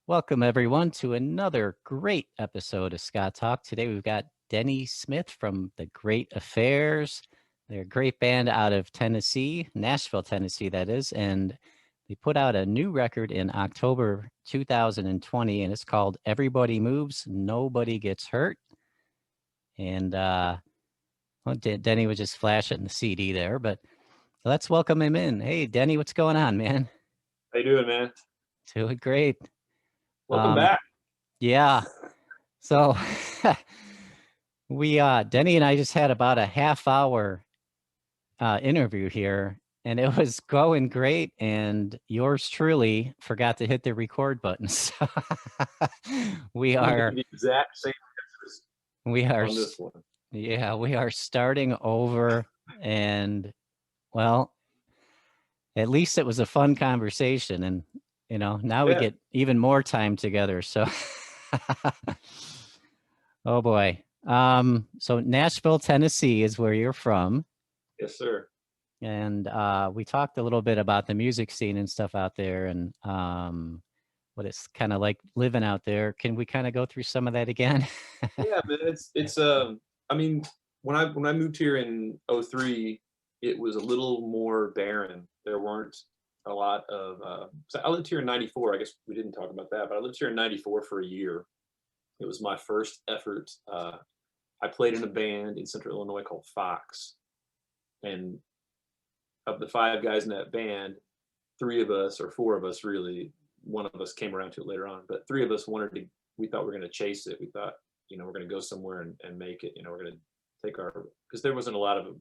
Welcome, everyone, to another great episode of Scott Talk. Today, we've got Denny Smith from the Great Affairs. They're a great band out of Tennessee, Nashville, Tennessee, that is. And they put out a new record in October 2020, and it's called Everybody Moves, Nobody Gets Hurt. And Denny was just flashing the CD there, but let's welcome him in. Hey, Denny, what's going on, man? How you doing, man? Doing great. Welcome back. Yeah. So we Denny and I just had about a half hour interview here, and it was going great, and yours truly forgot to hit the record button. So we We are made the exact same answers we are on this one. yeah, we are starting over, and well, at least it was a fun conversation, and now we Yeah. get even more time together. So oh boy. So Nashville, Tennessee is where you're from. Yes, sir. And we talked a little bit about the music scene and stuff out there, and what it's kind of like living out there. Can we kind of go through some of that again? Yeah, man. It's I mean, when I moved here in '03, it was a little more barren. There weren't a lot of so I lived here in '94. I guess we didn't talk about that, but I lived here in '94 for a year. It was my first effort. I played in a band in Central Illinois called Fox, and of the five guys in that band, three of us or four of us really, one of us came around to it later on, but three of us wanted to, we thought we were going to chase it. We thought, we're going to go somewhere and make it, we're going to take our, because there wasn't a lot of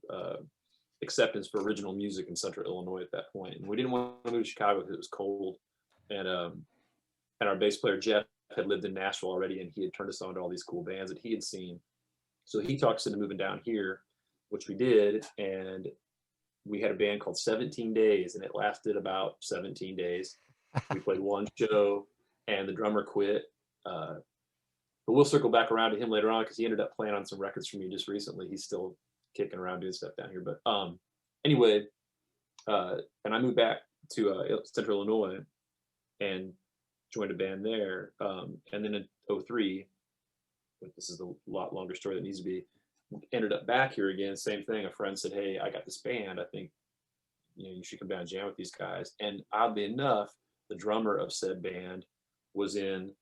acceptance for original music in Central Illinois at that point. And we didn't want to move to Chicago because it was cold. And our bass player, Jeff, had lived in Nashville already, and he had turned us on to all these cool bands that he had seen. So he talked us into moving down here, which we did. And we had a band called 17 Days, and it lasted about 17 days. We played one show, and the drummer quit. But we'll circle back around to him later on because he ended up playing on some records for me just recently. He's still kicking around doing stuff down here. But anyway, and I moved back to Central Illinois and joined a band there. And then in '03, this is a lot longer story than it needs to be, ended up back here again. Same thing. A friend said, "Hey, I got this band. I think you should come down and jam with these guys." And oddly enough, the drummer of said band was in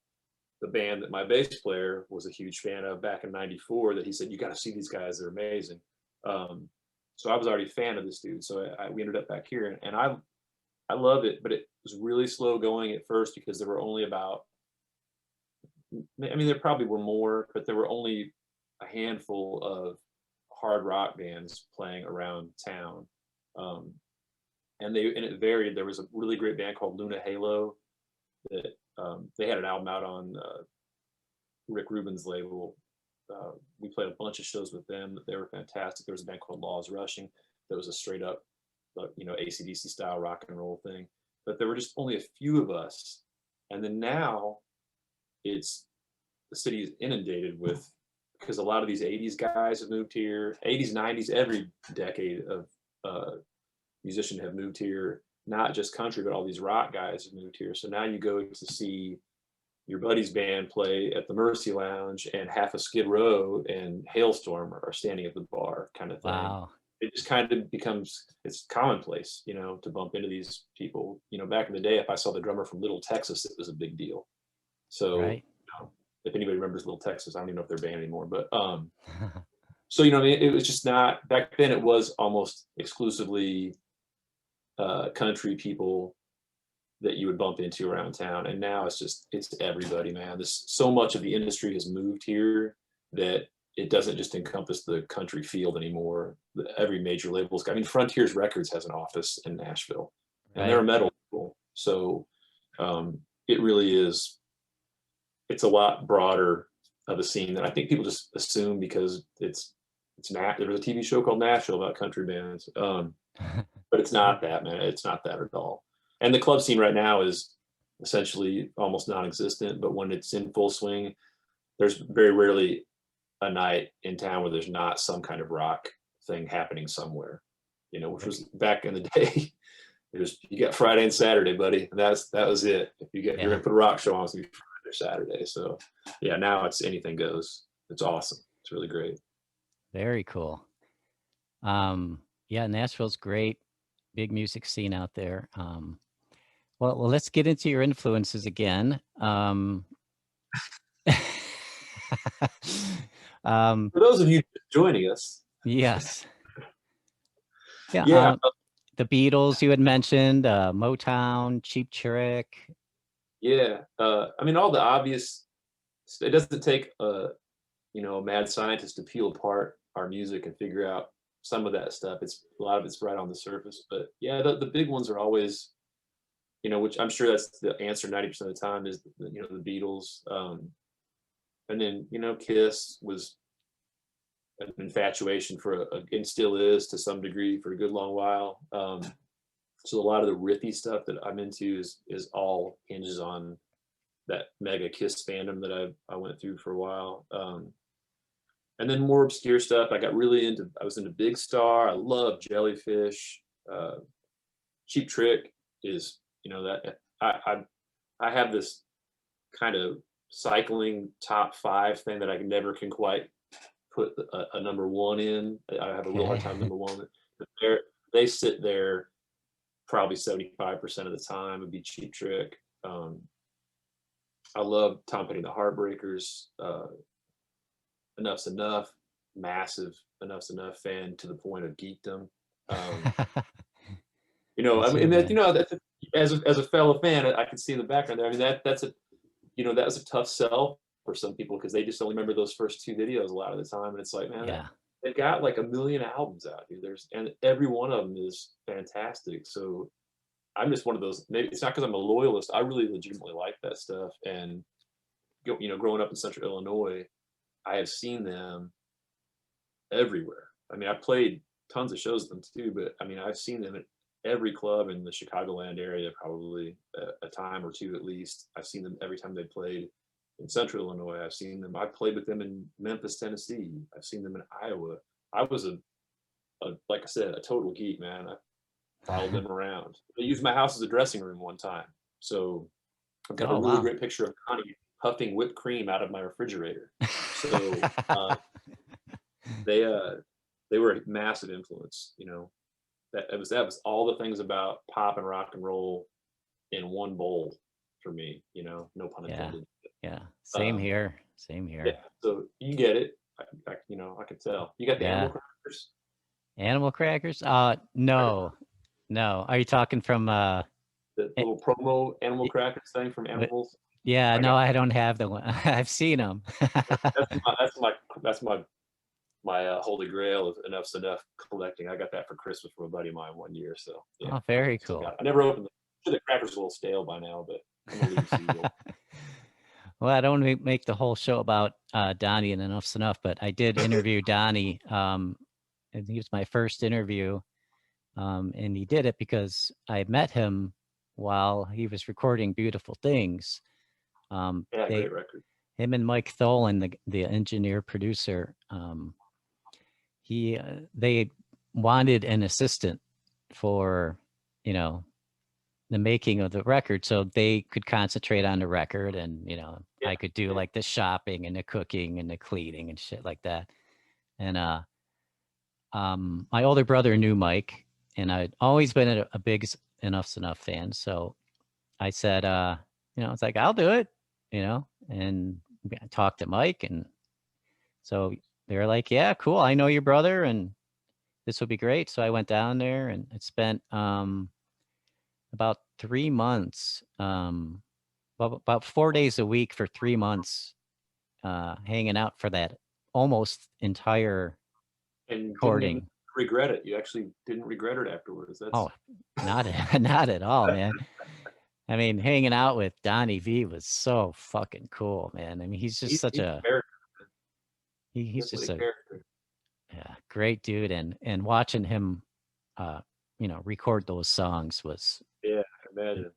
the band that my bass player was a huge fan of back in '94. That he said, "You got to see these guys. They're amazing." So I was already a fan of this dude. So we ended up back here, and I love it, but it was really slow going at first because there were only about, I mean, there probably were more, but there were only a handful of hard rock bands playing around town. And it varied. There was a really great band called Luna Halo that they had an album out on Rick Rubin's label. We played a bunch of shows with them. They were fantastic. There was a band called Laws Rushing that was a straight up, AC/DC style rock and roll thing. But there were just only a few of us. And then now the city is inundated with, because a lot of these 80s guys have moved here, 80s, 90s, every decade of musicians have moved here, not just country, but all these rock guys have moved here. So now you go to see your buddy's band play at the Mercy Lounge, and half of Skid Row and Hailstorm are standing at the bar, kind of thing. Wow. It just kind of becomes, it's commonplace, to bump into these people. Back in the day, if I saw the drummer from Little Texas, it was a big deal. So Right. if anybody remembers Little Texas, I don't even know if they're banned anymore, but so it was just not, back then it was almost exclusively country people that you would bump into around town, and now it's everybody, man. So much of the industry has moved here that it doesn't just encompass the country field anymore. Every major label's got, I mean, Frontiers Records has an office in Nashville, and they're a Right. metal label, so it really is, it's a lot broader of a scene that I think people just assume because there was a TV show called Nashville about country bands, but it's not that, man. It's not that at all. And the club scene right now is essentially almost non-existent, but when it's in full swing, there's very rarely a night in town where there's not some kind of rock thing happening somewhere, which was back in the day. You got Friday and Saturday, buddy. That was it. If you're gonna put a rock show on, it's gonna be Friday or Saturday. So yeah, now it's anything goes. It's awesome. It's really great. Very cool. Yeah, Nashville's great. Big music scene out there. Well, let's get into your influences again. For those of you joining us, yes. Yeah. yeah, The Beatles you had mentioned, Motown, Cheap Trick. yeah. I mean, all the obvious. It doesn't take a mad scientist to peel apart our music and figure out some of that stuff. It's a lot of it's right on the surface, but yeah, the big ones are always, which I'm sure that's the answer 90% of the time is the Beatles. And then Kiss was an infatuation for and still is to some degree for a good long while. So a lot of the riffy stuff that I'm into is all hinges on that mega Kiss fandom that I went through for a while. And then more obscure stuff. I was into Big Star. I love Jellyfish. Cheap Trick is, that I have this kind of cycling top 5 thing that I never can quite put a number 1 in. I have a real hard time number 1. But they sit there probably 75% of the time. Would be Cheap Trick. I love Tom Petty and the Heartbreakers. Enough's Enough, massive Enough's Enough fan to the point of geekdom. I mean, as a fellow fan, I can see in the background there. I mean, that's a that was a tough sell for some people because they just only remember those first 2 videos a lot of the time, and it's like, man, they've got like 1 million albums out here. And every one of them is fantastic. So I'm just one of those. Maybe it's not because I'm a loyalist. I really legitimately like that stuff. And growing up in Central Illinois, I have seen them everywhere. I mean, I played tons of shows with them too, but I mean, I've seen them at every club in the Chicagoland area, probably a time or 2 at least. I've seen them every time they played in Central Illinois. I've seen them. I played with them in Memphis, Tennessee. I've seen them in Iowa. I was like I said, a total geek, man. I followed them around. They used my house as a dressing room one time. So I've got a really great picture of Connie huffing whipped cream out of my refrigerator. So they were a massive influence. That was all the things about pop and rock and roll in one bowl for me. No pun intended. Yeah. Same here. Yeah. So you get it. I could tell. You got the Animal Crackers. Animal Crackers? No. Are you talking from the little promo Animal Crackers thing from Animals? Yeah, I don't have the one. I've seen them. that's my holy grail of Enough's Enough collecting. I got that for Christmas from a buddy of mine one year. So yeah. Oh, very cool. I never opened them. I'm sure the crackers are a little stale by now, but I'm gonna leave you. Well, I don't make the whole show about Donnie and Enough's Enough, but I did interview Donnie. And he was my first interview. And he did it because I met him while he was recording Beautiful Things. Great record. Him and Mike Tholen, the engineer producer, they wanted an assistant for the making of the record so they could concentrate on the record, and I could do like the shopping and the cooking and the cleaning and shit like that. And my older brother knew Mike, and I'd always been a big Enough's Enough fan, so I said it's like, I'll do it, and I talked to Mike, and so they were like, yeah, cool, I know your brother and this would be great. So I went down there and it spent about 3 months, about 4 days a week for 3 months, hanging out for that almost entire recording. Regret it? You actually didn't regret it afterwards? Not at all, man. I mean, hanging out with Donnie V was so fucking cool, man. I mean, he's just such a character. He's just a character. Yeah, great dude, and watching him, record those songs was. Yeah, I can imagine.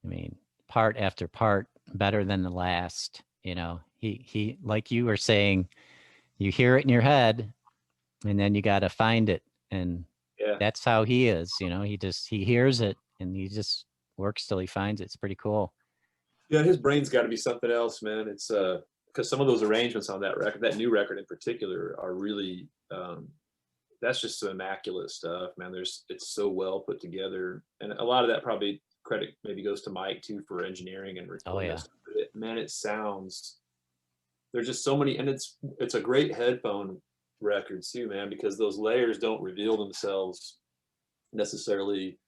I mean, part after part, better than the last. He like you were saying, you hear it in your head, and then you got to find it, and Yeah. that's how he is. You know, he hears it and he just works till he finds it. It's pretty cool. Yeah, his brain's got to be something else, man. It's because some of those arrangements on that record, that new record in particular, are really that's just some immaculate stuff, man. It's so well put together, and a lot of that probably credit maybe goes to Mike too for engineering and Oh recording yeah. that stuff. But man, it sounds. There's just so many, and it's a great headphone record too, man, because those layers don't reveal themselves necessarily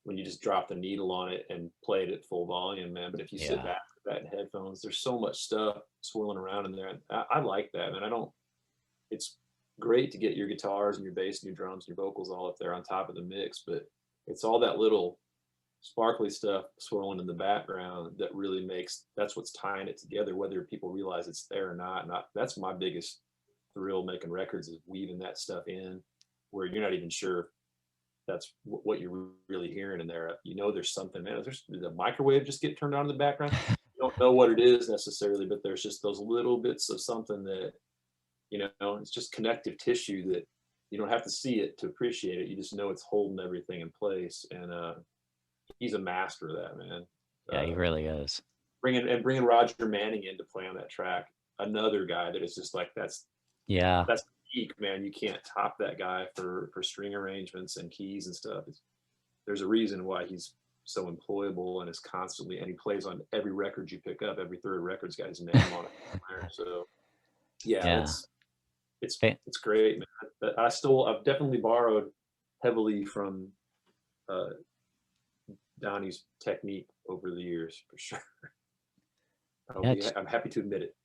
when you just drop the needle on it and play it at full volume, man. But if you sit Yeah. back with that in headphones, there's so much stuff swirling around in there. And I like that, man. It's great to get your guitars and your bass and your drums and your vocals all up there on top of the mix, but it's all that little sparkly stuff swirling in the background that really that's what's tying it together, whether people realize it's there or not. And that's my biggest thrill making records, is weaving that stuff in where you're not even sure that's what you're really hearing in there. You know, there's something, man. Did the microwave just get turned on in the background? You don't know what it is necessarily, but there's just those little bits of something that, you know, it's just connective tissue that you don't have to see it to appreciate it. You just know it's holding everything in place. And he's a master of that, man. Yeah, he really is. Bringing Roger Manning in to play on that track, another guy that is just like that's peak, man. You can't top that guy for string arrangements and keys and stuff. There's a reason why he's so employable and is constantly, and he plays on every record you pick up. Every third record's got his name on it. So yeah, it's great, man. I've definitely borrowed heavily from Donnie's technique over the years, for sure. I'm happy to admit it.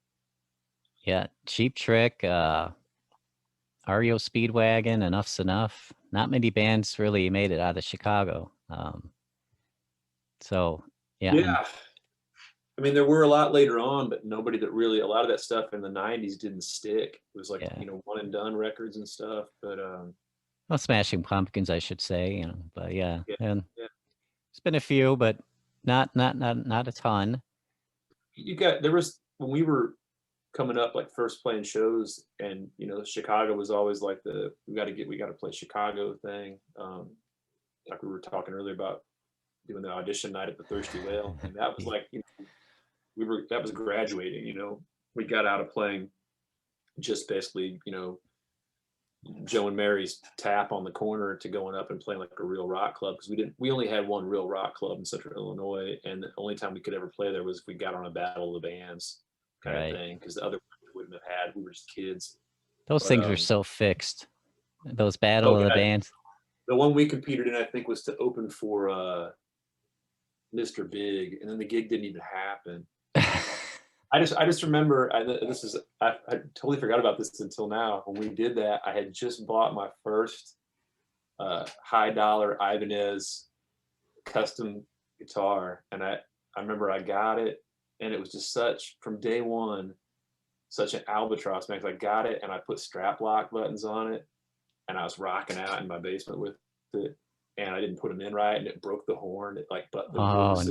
Yeah, Cheap Trick, REO Speedwagon, Enough's Enough. Not many bands really made it out of Chicago. So yeah. Yeah. I mean, there were a lot later on, but nobody that really, a lot of that stuff in the 90s didn't stick. It was like, you know, one and done records and stuff. But well, Smashing Pumpkins, I should say, you know, but yeah. And yeah. It's been a few, but not a ton. When we were coming up, like first playing shows, and you know, Chicago was always like we got to play Chicago thing. Like we were talking earlier about doing the audition night at the Thirsty Whale, and that was like, you know, that was graduating. You know, we got out of playing just basically, you know, Joe and Mary's tap on the corner to going up and playing like a real rock club, because we only had one real rock club in Central Illinois, and the only time we could ever play there was if we got on a Battle of the Bands kind of thing, because the other we wouldn't have had. We were just kids. Those things are so fixed. Those Battle of the Bands. The one we competed in, I think, was to open for Mr. Big, and then the gig didn't even happen. I just remember, I totally forgot about this until now. When we did that, I had just bought my first high dollar Ibanez custom guitar, and I remember I got it, and it was just from day one, such an albatross, man. 'Cause I got it and I put strap lock buttons on it, and I was rocking out in my basement with it, and I didn't put them in right, and it broke the horn. It like, but no. So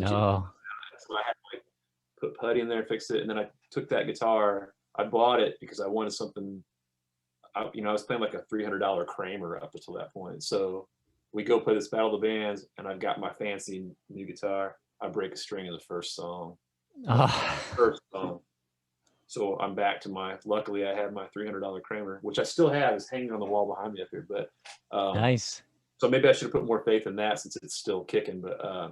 I had to like put putty in there and fix it, and then I took that guitar. I bought it because I wanted something. I was playing like a $300 Kramer up until that point. So we go play this Battle of the Bands, and I've got my fancy new guitar. I break a string in the first song. First song. So I'm back to luckily I had my $300 Kramer, which I still have, is hanging on the wall behind me up here. But nice. So maybe I should have put more faith in that since it's still kicking. But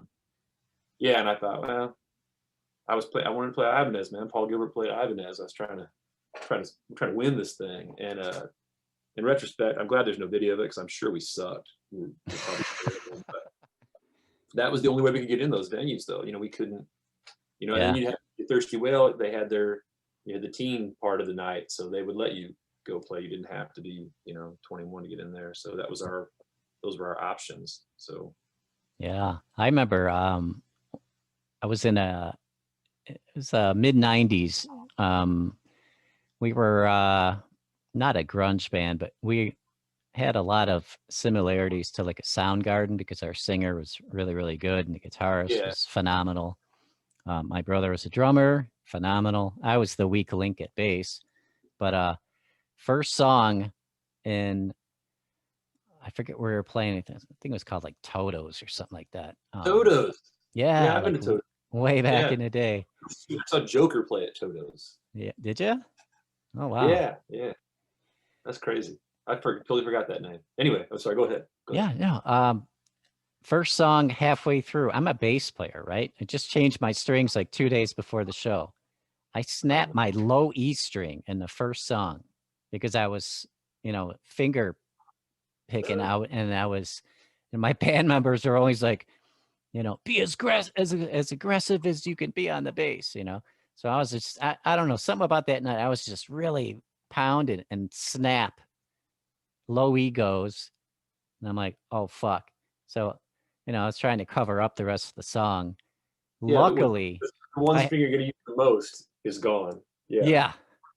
yeah, and I thought, well, I wanted to play Ibanez, man. Paul Gilbert played Ibanez. I was trying to win this thing. And in retrospect, I'm glad there's no video of it, because I'm sure we sucked. We're probably terrible, but that was the only way we could get in those venues, though. You know, we couldn't. You know, and then you had the Thirsty Whale. They had the teen part of the night, so they would let you go play. You didn't have to be, 21 to get in there. So those were our options. So yeah, I remember I was in it was mid 90s. We were not a grunge band, but we had a lot of similarities to like a Soundgarden, because our singer was really, really good and the guitarist was phenomenal. My brother was a drummer, phenomenal. I was the weak link at bass. But first song in, I forget where we were playing. I think it was called like Toto's or something like that. Toto's. Yeah, Yeah, I've been like to Toto's. way back Yeah. in the day. I saw Joker play at Toto's. Yeah, did you? Oh wow. Yeah, yeah. That's crazy. Totally forgot that name. Anyway, I'm sorry. Go ahead. Go ahead. Yeah, no. First song halfway through. I'm a bass player, right? I just changed my strings like 2 days before the show. I snapped my low E string in the first song because I was, finger picking out, and my band members are always like, be as aggressive as you can be on the bass. So I was just, I don't know, something about that night. I was just really pounded and snap, low E goes, and I'm like, oh fuck. So, I was trying to cover up the rest of the song. Yeah, Luckily, the one I string you're going to use the most is gone. Yeah. yeah,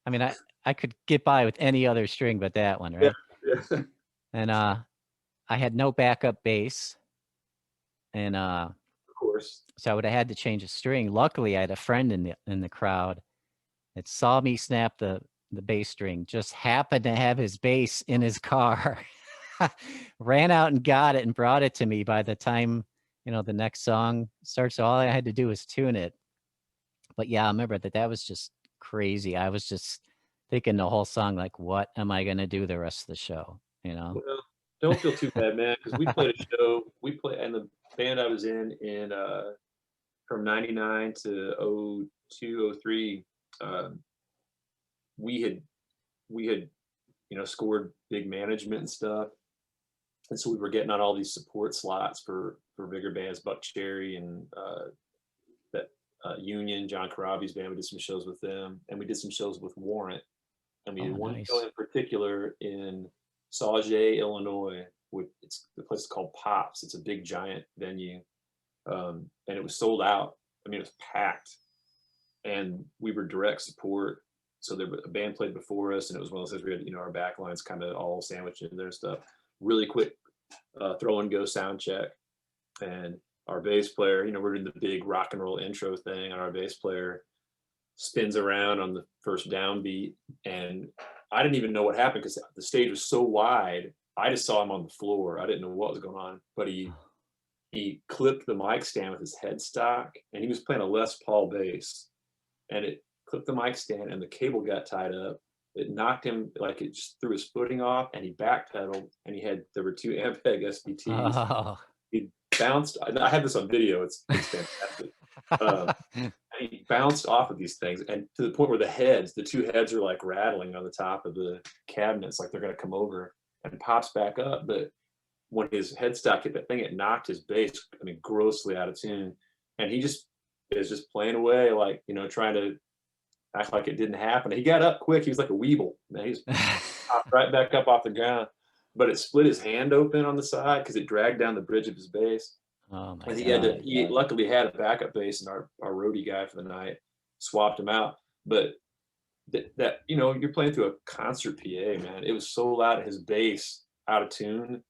I mean, I could get by with any other string but that one, Yeah. right? Yeah. And I had no backup bass, and Of course. so I would have had to change a string. Luckily, I had a friend in the crowd that saw me snap the bass string, just happened to have his bass in his car, ran out and got it and brought it to me by the time, the next song starts. So all I had to do was tune it. But yeah, I remember that was just crazy. I was just thinking the whole song, like, what am I going to do the rest of the show? Well, don't feel too bad, man, because we played a show. We played, and the band I was in from '99 to '02, '03. We had scored big management and stuff, and so we were getting on all these support slots for bigger bands, Buck Cherry and that Union, John Corabi's band. We did some shows with them, and we did some shows with Warrant, and we did one Nice. show in particular in Sauget, Illinois. The place is called Pops. It's a big giant venue, and it was sold out. I mean, it was packed, and we were direct support. So a band played before us, and it was one of those things we had, our back lines kind of all sandwiched in there and stuff. Really quick throw and go sound check, and our bass player, we're doing the big rock and roll intro thing, and our bass player spins around on the first downbeat, and I didn't even know what happened because the stage was so wide. I just saw him on the floor. I didn't know what was going on, but he clipped the mic stand with his headstock, and he was playing a Les Paul bass, and it clipped the mic stand, and the cable got tied up. It knocked him, like it just threw his footing off, and he backpedaled, and there were two Ampeg SPTs. Oh. He bounced. I have this on video. It's fantastic. He bounced off of these things, and to the point where the two heads are like rattling on the top of the cabinets, like they're going to come over, and pops back up. But when his headstock hit that thing, it knocked his bass, grossly out of tune. And he is just playing away, like, trying to act like it didn't happen. He got up quick. He was like a weeble. Man, he popped right back up off the ground. But it split his hand open on the side because it dragged down the bridge of his bass. Oh my And God. he luckily had a backup bass, and our roadie guy for the night swapped him out. But that you're playing through a concert PA, man. It was so loud. His bass out of tune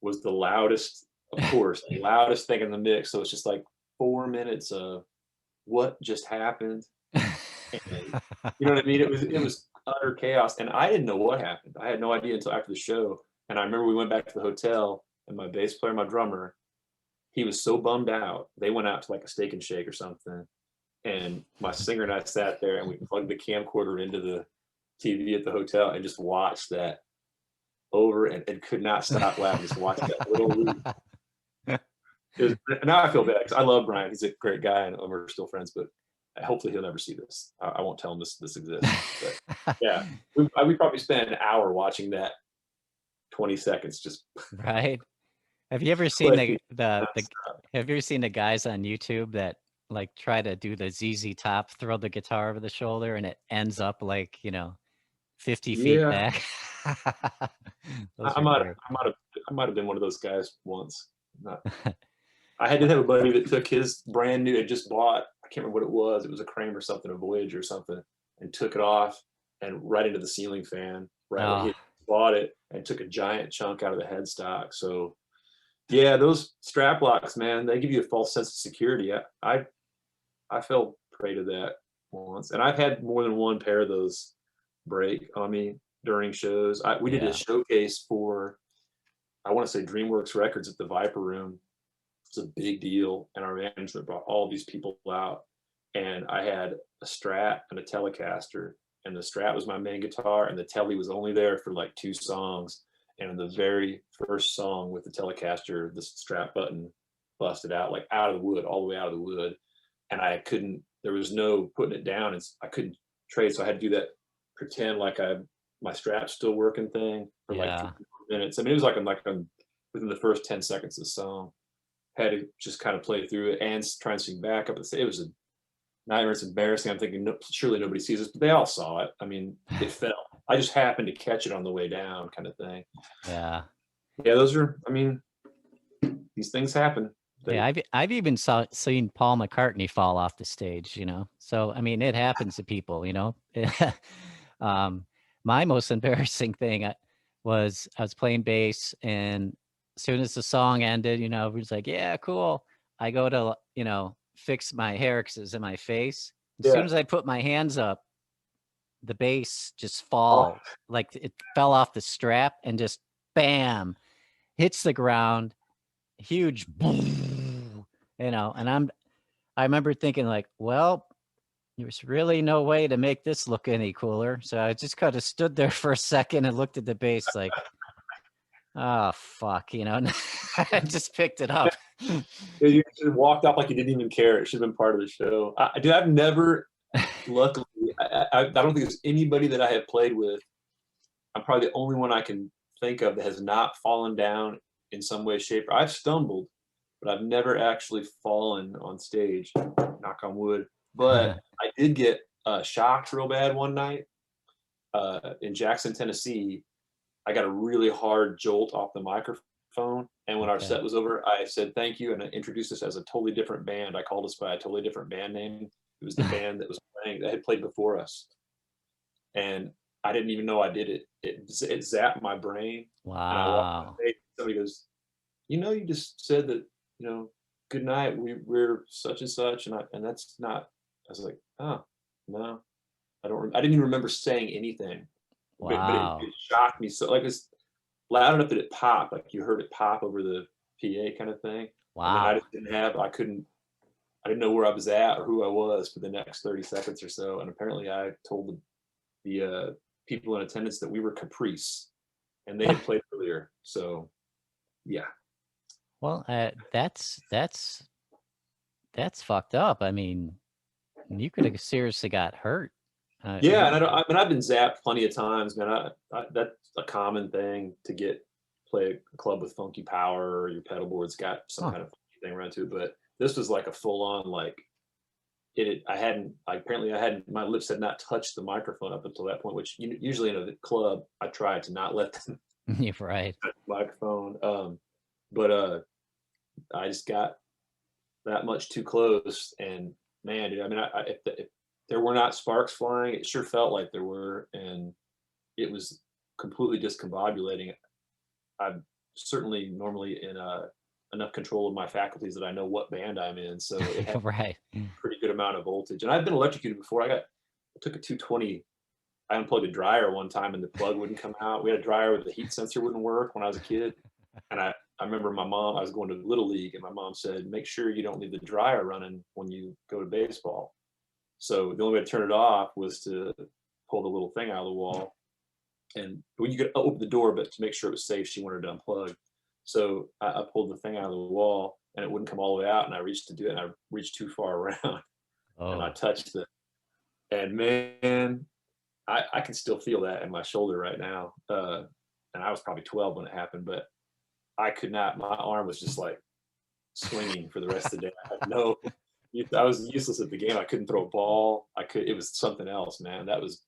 was the loudest, of course, the loudest thing in the mix. So it's just like 4 minutes of what just happened. And, you know what I mean? It was utter chaos, and I didn't know what happened. I had no idea until after the show. And I remember we went back to the hotel, and my bass player, my drummer, he was so bummed out. They went out to like a Steak and Shake or something, and my singer and I sat there, and we plugged the camcorder into the TV at the hotel and just watched that over and could not stop laughing. Just watching that little loop. Now I feel bad because I love Brian. He's a great guy, and we're still friends. But hopefully he'll never see this. I won't tell him this exists. But yeah, we probably spent an hour watching that 20 seconds just Right. Have you ever seen have you ever seen the guys on YouTube that like try to do the ZZ Top, throw the guitar over the shoulder, and it ends up like, 50 feet back? I might have been one of those guys once. I did have a buddy that took his brand new, had just bought, I can't remember what it was. It was a Kramer or something, a Voyage or something, and took it off and right into the ceiling fan, right when he bought it, and took a giant chunk out of the headstock. So yeah, those strap locks, man, they give you a false sense of security. I fell prey to that once, and I've had more than one pair of those break on me during shows. We did a showcase for I want to say DreamWorks Records at the Viper Room. It's a big deal, and our management brought all these people out, and I had a Strat and a Telecaster, and the Strat was my main guitar, and the Tele was only there for like 2 songs. And in the very first song with the Telecaster, the Strat button busted out, like out of the wood, all the way out of the wood, and I couldn't. There was no putting it down. I couldn't trade, so I had to do that pretend like my Strat's still working thing for like 3 Yeah. minutes. I mean, it was like I'm within the first 10 seconds of the song. Had to just kind of play through it and try and sing back up. It was a nightmare. It's embarrassing. I'm thinking, no, surely nobody sees this, but they all saw it. I mean, it fell. I just happened to catch it on the way down, kind of thing. Yeah. Yeah, those are. I mean, these things happen. Yeah, I've even seen Paul McCartney fall off the stage, you know. So I mean, it happens to people, you know. My most embarrassing thing was I was playing bass, and as soon as the song ended, you know, we was like, "Yeah, cool." I go to, you know, fix my hair because it's in my face. As soon Yeah. as I put my hands up, the bass just Oh, like it fell off the strap and just bam, hits the ground, huge boom, you know. And I remember thinking like, well, there's really no way to make this look any cooler. So I just kind of stood there for a second and looked at the bass like, oh fuck, you know. And I just picked it up. you should have walked off like you didn't even care. It should have been part of the show. Dude, I've never. Luckily, I don't think there's anybody that I have played with. I'm probably the only one I can think of that has not fallen down in some way, shape. I've stumbled, but I've never actually fallen on stage. Knock on wood. But I did get shocked real bad one night in Jackson, Tennessee. I got a really hard jolt off the microphone, and when our Okay. set was over, I said thank you, and I introduced us as a totally different band. I called us by a totally different band name. It was the band that was playing that had played before us, and I didn't even know I did it. It zapped my brain, and I walked on Wow. stage. Somebody goes, "You know, you just said that. You know, good night. We're such and such," and that's not. I was like, "Oh, no, I don't. I didn't even remember saying anything." But Wow. it shocked me so, like, it's loud enough that it popped, like you heard it pop over the PA kind of thing. And then I Wow. just I didn't know where I was at or who I was for the next 30 seconds or so. And apparently I told the people in attendance that we were Caprice and they had played earlier. So yeah. Well, that's fucked up. I mean, you could have seriously got hurt. Yeah, and I mean, I've been zapped plenty of times, man. That's a common thing to play a club with funky power or your pedal board's got some Huh. kind of funky thing around to it. But this was like a full on like I hadn't apparently I hadn't my lips had not touched the microphone up until that point, which usually in a club I try to not let them You're right. touch the microphone. But I just got that much too close, and man, dude, I mean, if there were not sparks flying, it sure felt like there were, and it was completely discombobulating. I'm certainly normally in enough control of my faculties that I know what band I'm in, so it had a Right. pretty good amount of voltage. And I've been electrocuted before. I took a 220. I unplugged a dryer one time and the plug wouldn't come out. We had a dryer where the heat sensor wouldn't work when I was a kid. And I remember my mom, I was going to Little League, and my mom said, make sure you don't leave the dryer running when you go to baseball. So the only way to turn it off was to pull the little thing out of the wall. And when you could open the door, but to make sure it was safe, she wanted to unplug. So I pulled the thing out of the wall and it wouldn't come all the way out. And I reached to do it, and I reached too far around and I Oh. touched it. And man, I can still feel that in my shoulder right now. And I was probably 12 when it happened, but I could not. My arm was just like swinging for the rest of the day. I had no. I was useless at the game. I couldn't throw a ball. It was something else, man. That was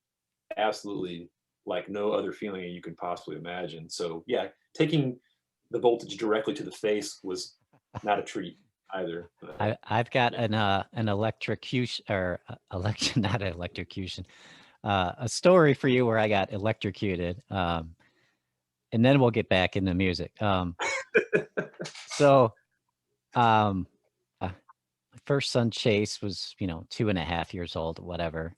absolutely like no other feeling you could possibly imagine. So yeah, taking the voltage directly to the face was not a treat either. I've got Yeah. an electrocution or not an electrocution, a story for you where I got electrocuted. And then we'll get back into music. So, my first son Chase was, you know, 2.5 years old, whatever.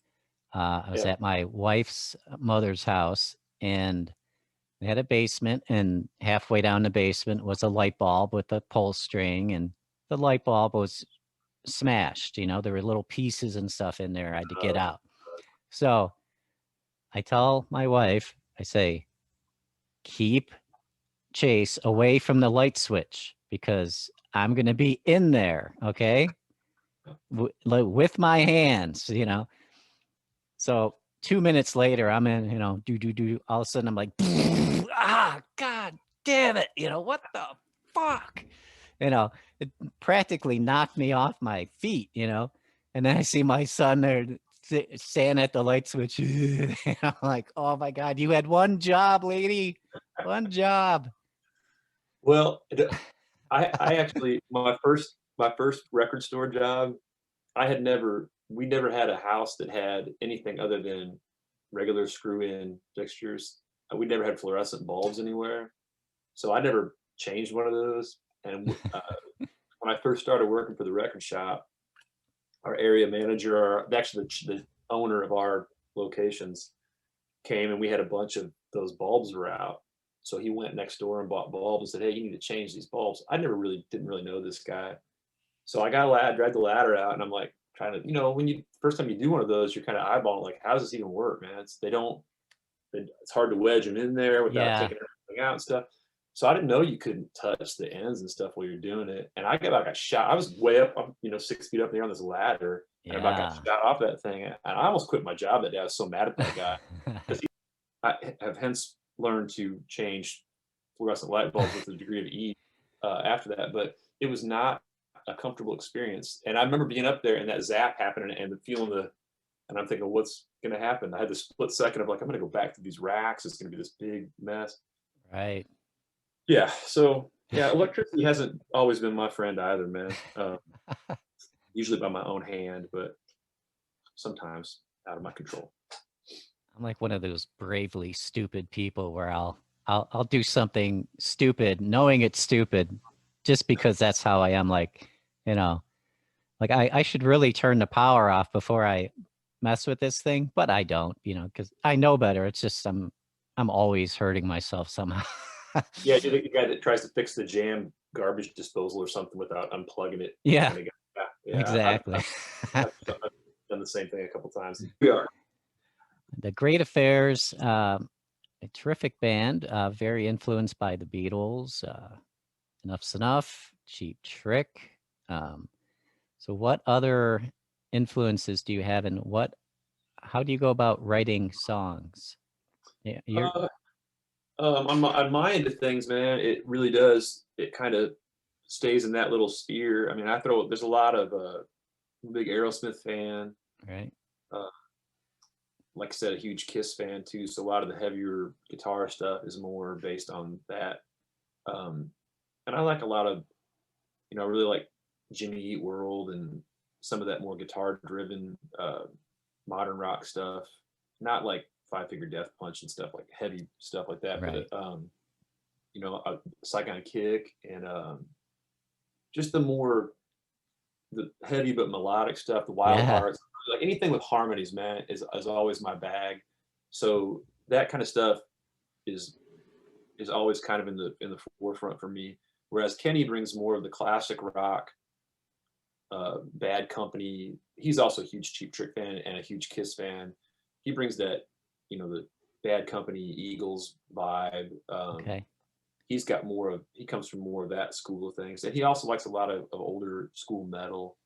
I was Yeah. at my wife's mother's house, and They had a basement, and halfway down the basement was a light bulb with a pull string, and the light bulb was smashed. There were little pieces and stuff in there I had to get out. So I tell my wife, I say, keep Chase away from the light switch because I'm going to be in there. Okay. With my hands. So 2 minutes later, I'm in, do. All of a sudden, I'm like, God damn it. What the fuck? It practically knocked me off my feet, and then I see my son there standing at the light switch. And I'm like, oh my God, you had one job, lady. One job. Well, I actually, my first record store job, we never had a house that had anything other than regular screw-in fixtures. We never had fluorescent bulbs anywhere, so I never changed one of those. And when I first started working for the record shop, our area manager, actually the owner of our locations, came, and we had a bunch of those bulbs were out. So he went next door and bought bulbs and said, "Hey, you need to change these bulbs." I didn't really know this guy, so I got a ladder, dragged the ladder out, and I'm like trying to, when you first time you do one of those, you're kind of eyeballing like, how does this even work, man? It's hard to wedge them in there without Yeah. taking everything out and stuff. So I didn't know you couldn't touch the ends and stuff while you're doing it. And I got shot. I was way up, 6 feet up in the air on this ladder, and I about got Yeah. shot off that thing. And I almost quit my job that day. I was so mad at that guy. I have hence learned to change fluorescent light bulbs with a degree of ease after that, but it was not a comfortable experience. And I remember being up there and that zap happening and and I'm thinking, what's going to happen? I had this split second of like, I'm going to go back to these racks. It's going to be this big mess. Right. Yeah. So yeah, electricity hasn't always been my friend either, man. Usually by my own hand, but sometimes out of my control. I'm like one of those bravely stupid people where I'll do something stupid knowing it's stupid just because that's how I am. Like, like I should really turn the power off before I mess with this thing, but I don't, because I know better. It's just I'm always hurting myself somehow. Yeah, you're the guy that tries to fix the jam garbage disposal or something without unplugging it. Yeah, Kind of guy. Yeah, exactly. I've done the same thing a couple times. We are. The Great Affairs, a terrific band, very influenced by the Beatles. Enough's Enough, Cheap Trick. So what other influences do you have, and how do you go about writing songs? Yeah, On my end of things, man, it really does. It kind of stays in that little sphere. I mean, there's a lot of big Aerosmith fan. right. Uh, like I said, a huge Kiss fan too. So a lot of the heavier guitar stuff is more based on that. And I like a lot of, I really like Jimmy Eat World and some of that more guitar driven modern rock stuff. Not like Five Finger Death Punch and stuff, like heavy stuff like that. Right. But Saigon Kick and just the heavy but melodic stuff, the Wild Yeah. Hearts, like anything with harmonies, man, is always my bag. So that kind of stuff is always kind of in the forefront for me. Whereas Kenny brings more of the classic rock, Bad Company. He's also a huge Cheap Trick fan and a huge Kiss fan. He brings that, the Bad Company, Eagles vibe. Okay. He comes from more of that school of things, and he also likes a lot of older school metal.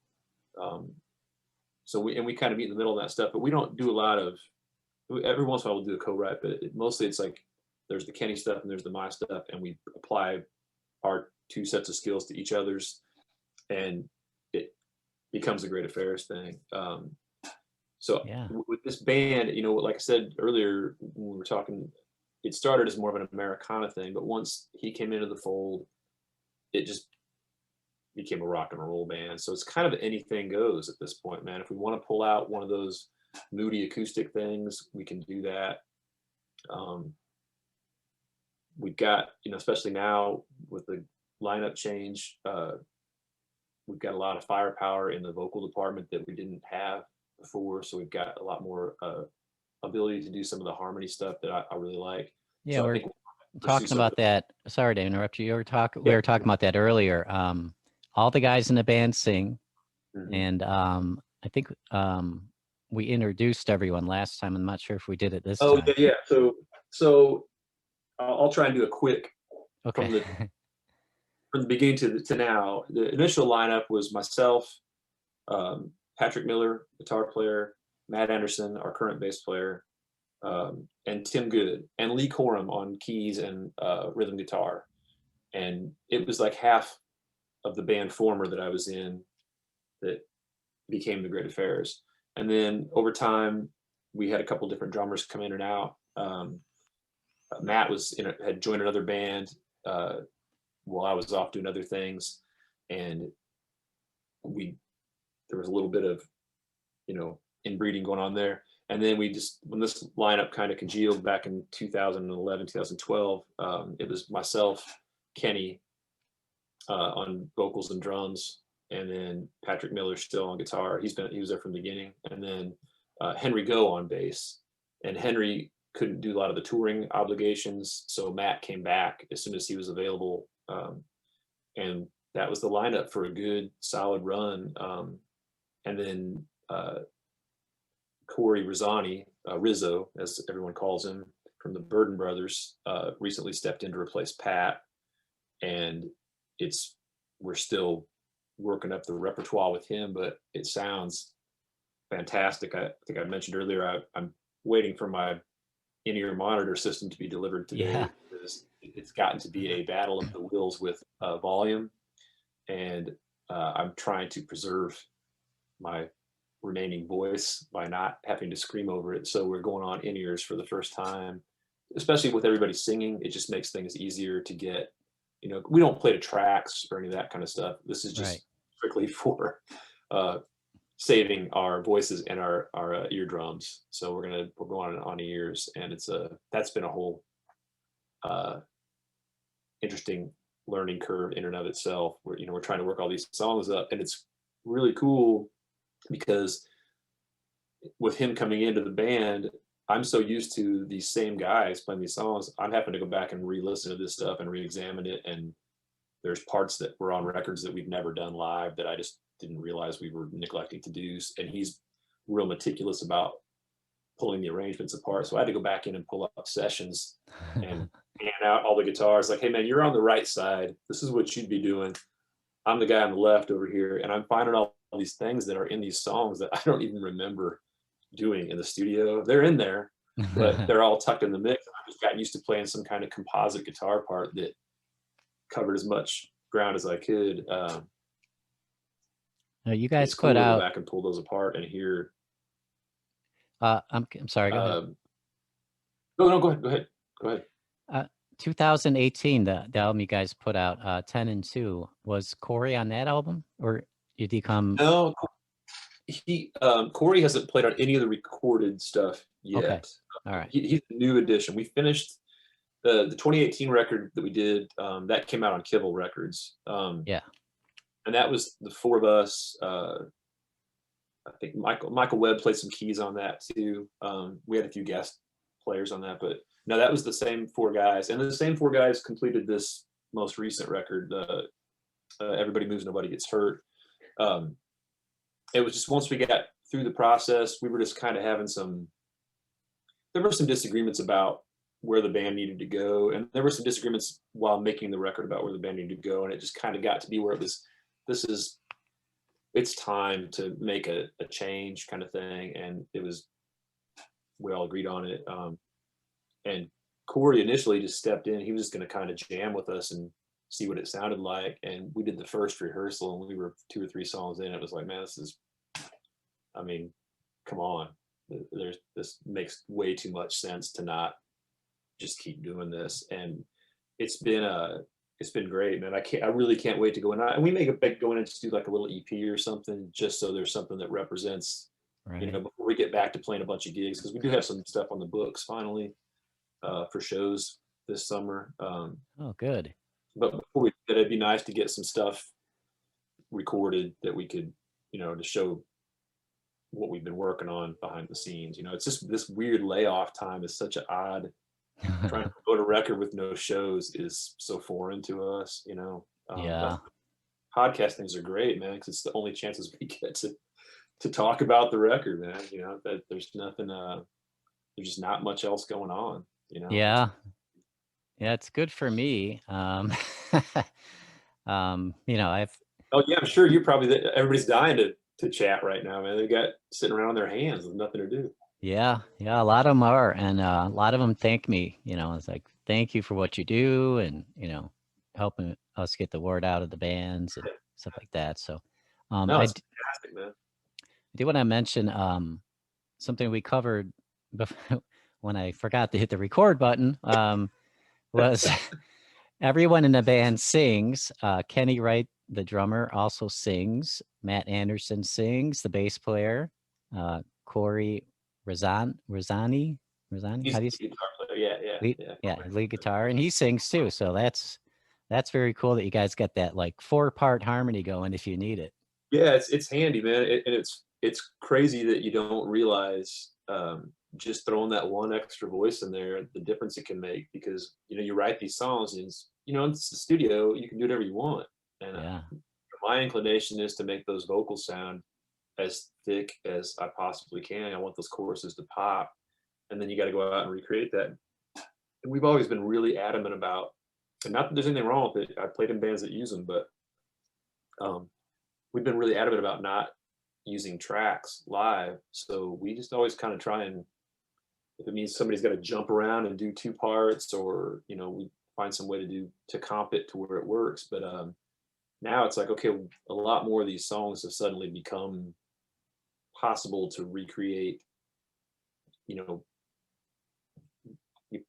So we kind of meet in the middle of that stuff, but we don't do a lot of. Every once in a while we'll do a co-write, but mostly it's like there's the Kenny stuff and there's the my stuff, and we apply our two sets of skills to each other's, and it becomes a Great Affairs thing. So Yeah. with this band, like I said earlier when we were talking, it started as more of an Americana thing, but once he came into the fold, it just became a rock and roll band. So it's kind of anything goes at this point, man. If we want to pull out one of those moody acoustic things, we can do that. We've got, especially now with the lineup change, we've got a lot of firepower in the vocal department that we didn't have before. So we've got a lot more ability to do some of the harmony stuff that I really like. Yeah, So I we're think pursue talking something. about that. Sorry to interrupt you. We Yeah. were talking about that earlier. All the guys in the band sing, Mhm. and I think we introduced everyone last time. I'm not sure if we did it this Oh time. yeah. So I'll try and do a quick Okay. from the beginning to now. The initial lineup was myself, Patrick Miller, guitar player, Matt Andersen, our current bass player, and Tim Good, and Lee Coram on keys and rhythm guitar. And it was like half of the band former that I was in that became the Great Affairs. And then over time, we had a couple different drummers come in and out. Matt had joined another band while I was off doing other things, and we there was a little bit of inbreeding going on there. And then when this lineup kind of congealed back in 2011, 2012, it was myself, Kenny on vocals and drums, and then Patrick Miller still on guitar. He was there from the beginning, and then Henry Go on bass. And Henry couldn't do a lot of the touring obligations, so Matt came back as soon as he was available, and that was the lineup for a good solid run. And then Corey Rizzani, Rizzo, as everyone calls him, from the Burden Brothers, recently stepped in to replace Pat, and we're still working up the repertoire with him, but it sounds fantastic. I think I mentioned earlier, I'm waiting for my in-ear monitor system to be delivered Yeah. today, because it's gotten to be a battle of the wills with volume, and I'm trying to preserve my remaining voice by not having to scream over it. So we're going on in-ears for the first time, especially with everybody singing. It just makes things easier to get. We don't play to tracks or any of that kind of stuff. This is Right. just strictly for saving our voices and our eardrums. So we're going on ears, and that's been a whole interesting learning curve in and of itself. We're trying to work all these songs up, and it's really cool because with him coming into the band, I'm so used to these same guys playing these songs. I'm having to go back and re-listen to this stuff and re-examine it. And there's parts that were on records that we've never done live that I just didn't realize we were neglecting to do. And he's real meticulous about pulling the arrangements apart. So I had to go back in and pull up sessions and pan out all the guitars. Like, hey man, you're on the right side. This is what you'd be doing. I'm the guy on the left over here, and I'm finding all these things that are in these songs that I don't even remember doing in the studio. They're in there, but they're all tucked in the mix. I just got used to playing some kind of composite guitar part that covered as much ground as I could. You guys It's cool put to go out. back and pull those apart and hear. I'm sorry. Go ahead. No, go ahead. Go ahead. 2018, the album you guys put out, 10 and 2, was Corey on that album, or did he come? No, Corey hasn't played on any of the recorded stuff yet. Okay. All right. He's a new addition. We finished the 2018 record that we did. That came out on Kibble Records. Yeah. And that was the four of us. I think Michael Webb played some keys on that too. We had a few guest players on that, but no, that was the same four guys. And the same four guys completed this most recent record, Everybody Moves, Nobody Gets Hurt. It was just once we got through the process, we were just kind of having there were some disagreements about where the band needed to go. And there were some disagreements while making the record about where the band needed to go. And it just kind of got to be where it's time to make a change kind of thing. And we all agreed on it. And Corey initially just stepped in. He was just going to kind of jam with us and see what it sounded like. And we did the first rehearsal, and we were 2 or 3 songs in. It was like, man, come on. This makes way too much sense to not just keep doing this. And it's been great, man. I really can't wait to go in. And we make a big going in to do like a little EP or something, just so there's something that represents, Right. before we get back to playing a bunch of gigs, because we do have some stuff on the books finally for shows this summer. Oh, good. But before we did, it'd be nice to get some stuff recorded that we could, to show what we've been working on behind the scenes. It's just this weird layoff time is such an odd trying to promote a record with no shows is so foreign to us, you know. Yeah. Podcast things are great, man, because it's the only chances we get to talk about the record, man. You know, that there's nothing, there's just not much else going on, you know. Yeah. Yeah, it's good for me. You know, Oh yeah, I'm sure you probably everybody's dying to chat right now, man. They got sitting around on their hands with nothing to do. yeah, a lot of them are, and a lot of them thank me. You know, it's like, thank you for what you do, and you know, helping us get the word out of the bands and stuff like that. So, No, I it's fantastic, man. do want to mention something we covered before, when I forgot to hit the record button. Was everyone in the band sings. Kenny Wright, the drummer, also sings. Matt Andersen sings, the bass player. Corey Rosani. He's How do you the guitar player. Yeah, lead? yeah, Yeah, lead guitar, and he sings too. So that's very cool that you guys got that like 4-part harmony going if you need it. yeah. It's handy, man, and it's crazy that you don't realize just throwing that one extra voice in there, the difference it can make. Because you know you write these songs, and you know it's the studio, you can do whatever you want, and Yeah, my inclination is to make those vocals sound as thick as I possibly can. I want those choruses to pop, and then you got to go out and recreate that. And we've always been really adamant about, and not that there's anything wrong with it. I played in bands that use them, but um, we've been really adamant about not using tracks live. So we just always kind of try and, if it means somebody's got to jump around and do 2 parts, or you know, we find some way to comp it to where it works. But now it's like, okay, a lot more of these songs have suddenly become possible to recreate, you know,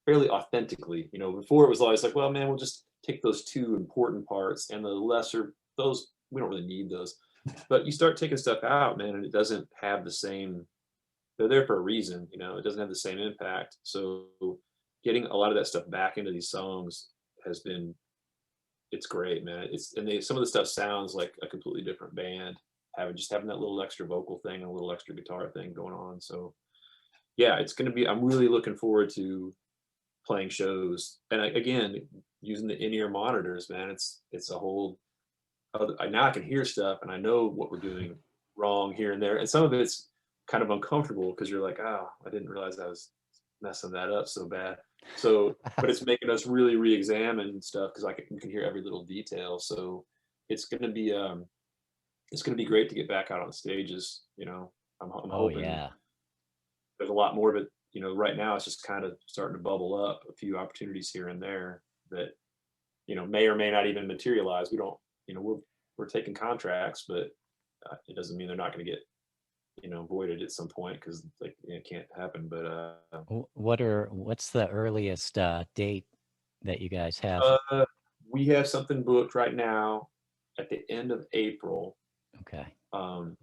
fairly authentically. You know, before it was always like, well, man, we'll just take those 2 important parts, and the lesser, those we don't really need those. But you start taking stuff out, man, and it doesn't have the same. They're there for a reason, you know. It doesn't have the same impact. So getting a lot of that stuff back into these songs has been, it's great, man. It's, and some of the stuff sounds like a completely different band, having that little extra vocal thing and a little extra guitar thing going on. So yeah, it's going to be, I'm really looking forward to playing shows. And again, using the in-ear monitors, man, it's a whole other, now I can hear stuff, and I know what we're doing wrong here and there. And some of it's kind of uncomfortable because you're like, oh, I didn't realize I was messing that up so bad. So, but it's making us really re-examine stuff because you can hear every little detail. So it's going to be great to get back out on stages. You know, I'm oh hoping yeah, there's a lot more of it. You know, right now it's just kind of starting to bubble up, a few opportunities here and there that, you know, may or may not even materialize. We don't, you know, we're taking contracts, but it doesn't mean they're not going to get, you know, voided at some point, because like, it can't happen. But what's the earliest date that you guys have? we have something booked right now at the end of April, Okay. um,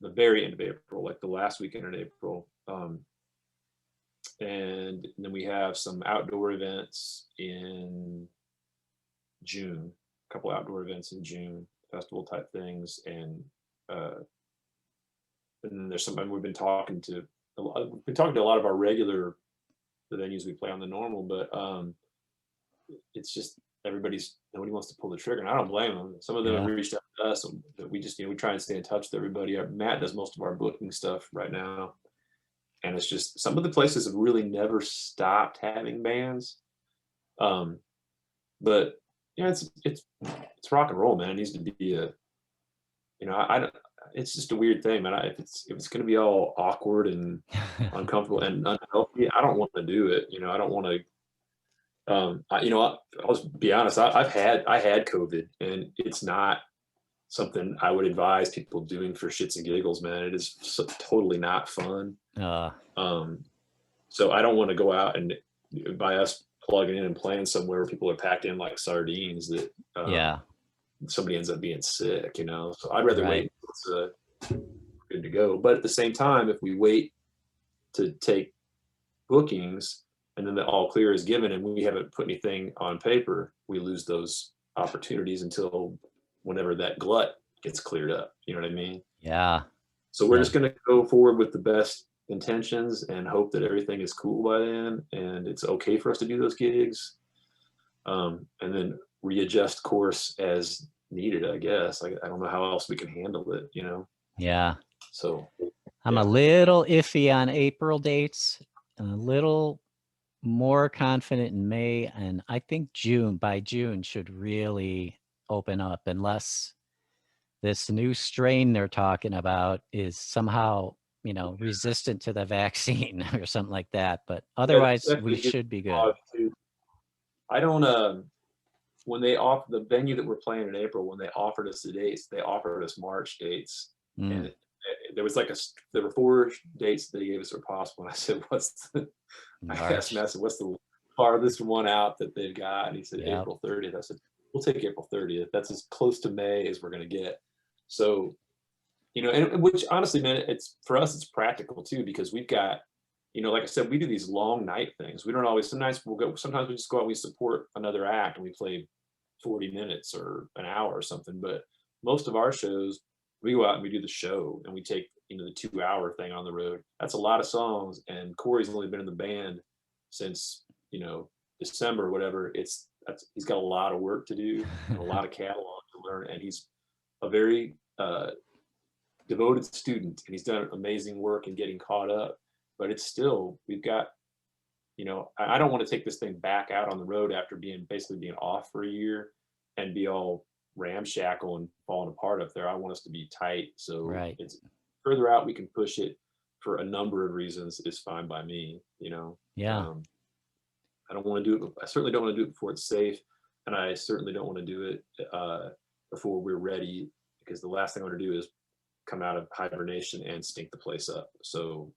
the very end of April, like the last weekend in April. And then we have some outdoor events in June, a couple outdoor events in June, festival type things, uh, and then there's some. We've been talking to a lot of our regular, the venues we play on the normal, but it's just nobody wants to pull the trigger, and I don't blame them. Some of them have Yeah. reached out to us, but we just, you know, we try and stay in touch with everybody. Matt does most of our booking stuff right now, and it's just some of the places have really never stopped having bands. Um, but yeah, it's rock and roll, man. It needs to be a, you know, I don't. It's just a weird thing, man. If it's going to be all awkward and uncomfortable and unhealthy, I don't want to do it. You know, I don't want to. You know, I'll just be honest. I had COVID, and it's not something I would advise people doing for shits and giggles, man. It is totally not fun. Uh, So I don't want to go out and, by us plugging in and playing somewhere where people are packed in like sardines, that yeah. somebody ends up being sick, you know. So I'd rather Right. wait until it's good to go. But at the same time, if we wait to take bookings and then the all clear is given and we haven't put anything on paper, we lose those opportunities until whenever that glut gets cleared up. You know what I mean? Yeah. So we're Yeah. just going to go forward with the best intentions and hope that everything is cool by then and it's okay for us to do those gigs, and then readjust course as needed, I guess. I don't know how else we can handle it, you know? Yeah. So, I'm a yeah. little iffy on April dates, a little more confident in May, and I think by June should really open up, unless this new strain they're talking about is somehow, resistant to the vaccine or something like that. But Yeah, otherwise, that's we a good should be good. thought, too. I don't, when they offer the venue that we're playing in April, when they offered us the dates, they offered us March dates. And there was there were 4 dates that they gave us were possible. And I said, I asked him, what's the farthest one out that they've got? And he said, Yep. April 30th. I said, we'll take April 30th. That's as close to May as we're going to get. So, and which honestly, man, for us, it's practical too, because we've got, like I said, we do these long night things. We don't always, sometimes we just go out, we support another act and we play 40 minutes or an hour or something. But most of our shows, we go out and we do the show and we take, the 2-hour thing on the road. That's a lot of songs. And Corey's only been in the band since, December or whatever. He's got a lot of work to do and a lot of catalog to learn. And he's a very devoted student and he's done amazing work in getting caught up. But it's still, we've got, I don't want to take this thing back out on the road after basically being off for a year and be all ramshackle and falling apart up there. I want us to be tight. So Right. it's further out we can push it for a number of reasons is fine by me, Yeah. I don't want to do it. I certainly don't want to do it before it's safe. And I certainly don't want to do it before we're ready, because the last thing I want to do is come out of hibernation and stink the place up. So,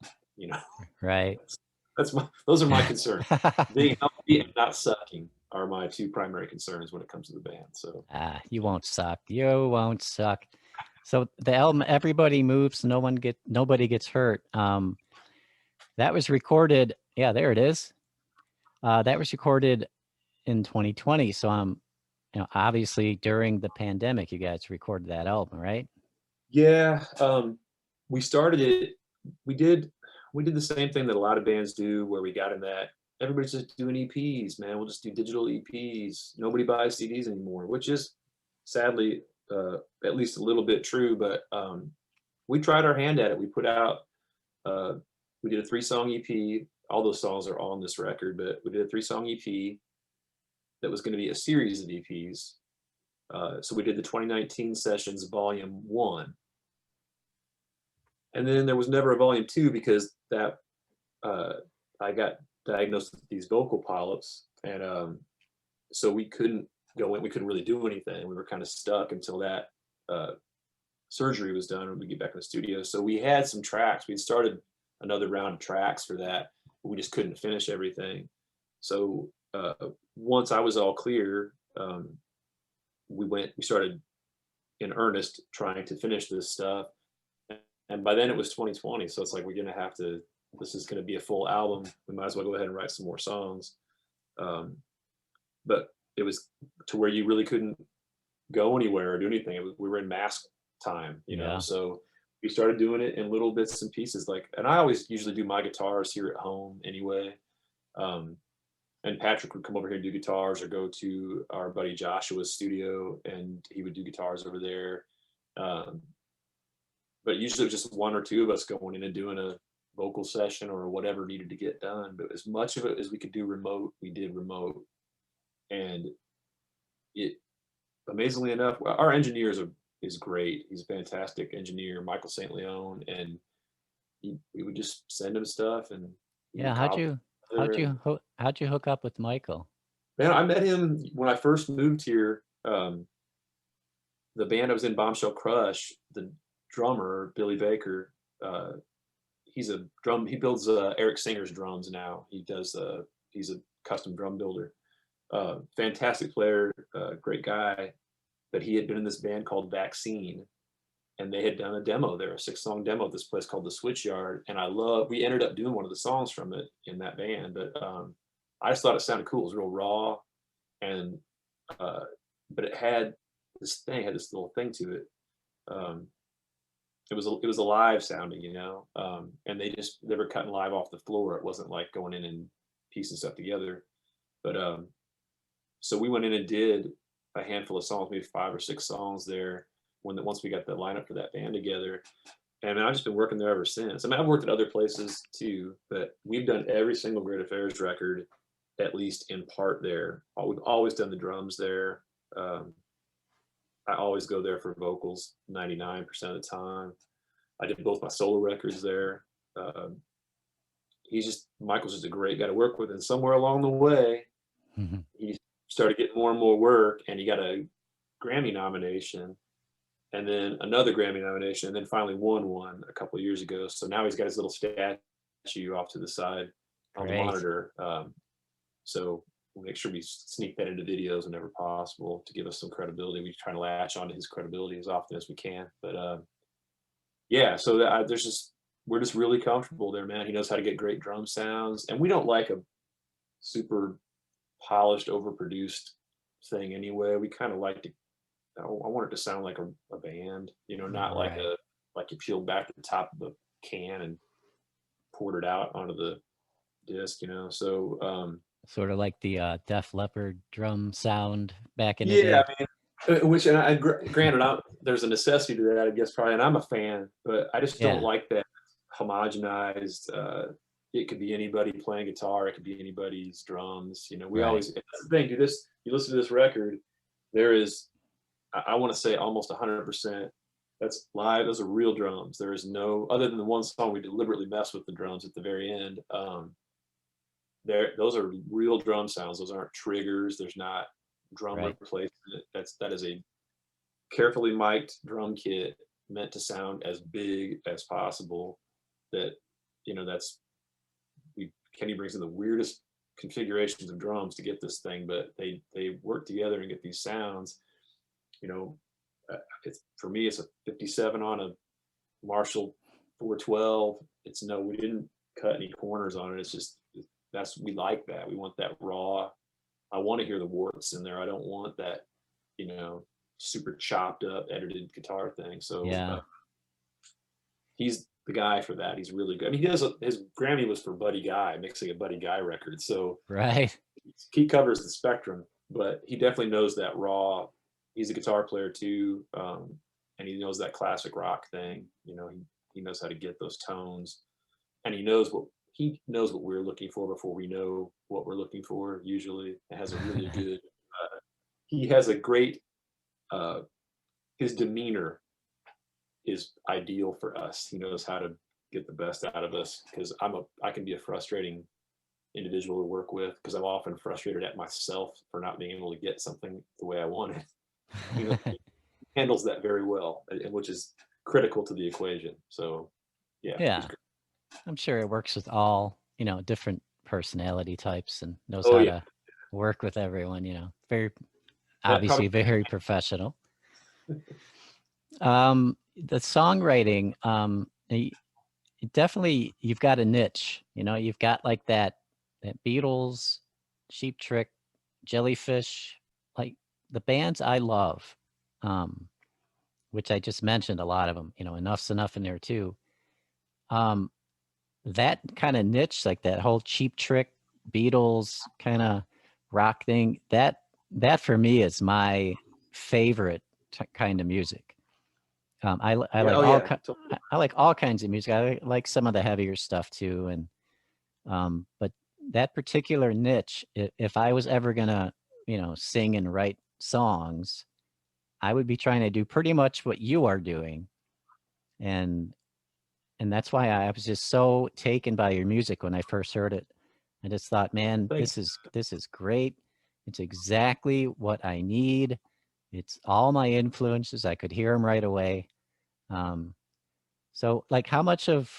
Right. Those are my concerns. Being healthy and not sucking are my 2 primary concerns when it comes to the band. So you won't suck. You won't suck. So the album "Everybody Moves, Nobody Gets Hurt," that was recorded. Yeah, there it is. That was recorded in 2020. So obviously during the pandemic, you guys recorded that album, right? yeah, we started it. We did the same thing that a lot of bands do, where we got in that everybody's just doing EPs, man. We'll just do digital EPs. Nobody buys CDs anymore, which is sadly at least a little bit true. But we tried our hand at it. We put out, we did a 3-song EP. All those songs are on this record, but we did a 3-song EP that was going to be a series of EPs. So we did the 2019 sessions, Volume 1. And then there was never a Volume 2 because that I got diagnosed with these vocal polyps, and so we couldn't go in. We couldn't really do anything. We were kind of stuck until that surgery was done and we get back in the studio. So we had some tracks. We'd started another round of tracks for that, but we just couldn't finish everything. So once I was all clear, we started in earnest trying to finish this stuff. And by then it was 2020. So it's like, this is going to be a full album. We might as well go ahead and write some more songs. But it was to where you really couldn't go anywhere or do anything. We were in mask time, so we started doing it in little bits and pieces. And I always usually do my guitars here at home anyway. And Patrick would come over here and do guitars, or go to our buddy Joshua's studio and he would do guitars over there. But usually it was just 1 or 2 of us going in and doing a vocal session or whatever needed to get done. But as much of it as we could do remote, we did remote. And it, amazingly enough, our engineer is great. He's a fantastic engineer, Michael St. Leon, and we would just send him stuff. And yeah, how'd you hook up with Michael? Man, I met him when I first moved here. The band I was in, Bombshell Crush, the drummer Billy Baker, he builds Eric Singer's drums now. He's a custom drum builder. Fantastic player, great guy. But he had been in this band called Vaccine, and they had done a demo there, a 6-song demo at this place called the Switchyard. And we ended up doing one of the songs from it in that band. But I just thought it sounded cool. It was real raw, and but it had this little thing to it. it was a live sounding, you know, and they were cutting live off the floor. It wasn't like going in and piecing stuff together. But so we went in and did a handful of songs, maybe 5 or 6 songs there once we got the lineup for that band together. And I've just been working there ever since. I mean, I've worked at other places too, but we've done every single Great Affairs record, at least in part there. We've always done the drums there. I always go there for vocals 99% of the time. I did both my solo records there. Michael's just a great guy to work with. And somewhere along the way, he started getting more and more work, and he got a Grammy nomination, and then another Grammy nomination, and then finally won one a couple of years ago. So now he's got his little statue off to the side on the monitor. So we'll make sure we sneak that into videos whenever possible to give us some credibility. We try to latch onto his credibility as often as we can. But yeah, so we're just really comfortable there, man. He knows how to get great drum sounds, and we don't like a super polished, overproduced thing anyway. We kind of like to. I want it to sound like a band, you know, not like you peeled back the top of the can and poured it out onto the disc, you know. So sort of like the Def Leppard drum sound back in the day. Yeah, I mean, which, and granted, there's a necessity to that, I guess, probably, and I'm a fan, but I just don't like that homogenized. It could be anybody playing guitar, it could be anybody's drums. You know, we always, that's the thing. You listen to this record, there is, I want to say almost 100%. That's live. Those are real drums. There is no, other than the one song we deliberately mess with the drums at the very end. Those are real drum sounds. Those aren't triggers. There's not drum replacement. That is a carefully mic'd drum kit meant to sound as big as possible. That, you know, Kenny brings in the weirdest configurations of drums to get this thing, but they work together and get these sounds. You know, for me, it's a 57 on a Marshall 412. We didn't cut any corners on it. It's just, we like that. We want that raw. I want to hear the warts in there. I don't want that, you know, super chopped up, edited guitar thing. So he's the guy for that. He's really good. I mean, his Grammy was for Buddy Guy, mixing a Buddy Guy record. So he covers the spectrum, but he definitely knows that raw. He's a guitar player too, and he knows that classic rock thing. You know, he knows how to get those tones, and he knows what we're looking for before we know what we're looking for. Usually, it has a really good. He has a great. His demeanor is ideal for us. He knows how to get the best out of us, because I can be a frustrating individual to work with, because I'm often frustrated at myself for not being able to get something the way I want it. You know, he handles that very well, and which is critical to the equation. So yeah, I'm sure it works with all, you know, different personality types, and knows how to work with everyone, you know. Obviously very professional. The songwriting, definitely, you've got a niche, you know. You've got like that Beatles, Cheap Trick, Jellyfish, like the bands I love, which I just mentioned a lot of them, you know. Enough's Enough in there too. That kind of niche, like that whole Cheap Trick, Beatles kind of rock thing, that for me is my favorite kind of music. I like all kinds of music. I like some of the heavier stuff too, and but that particular niche, if I was ever gonna, you know, sing and write songs, I would be trying to do pretty much what you are doing, and that's why I was just so taken by your music when I first heard it. I just thought, man, this is great. It's exactly what I need. It's all my influences. I could hear them right away. So like, how much of,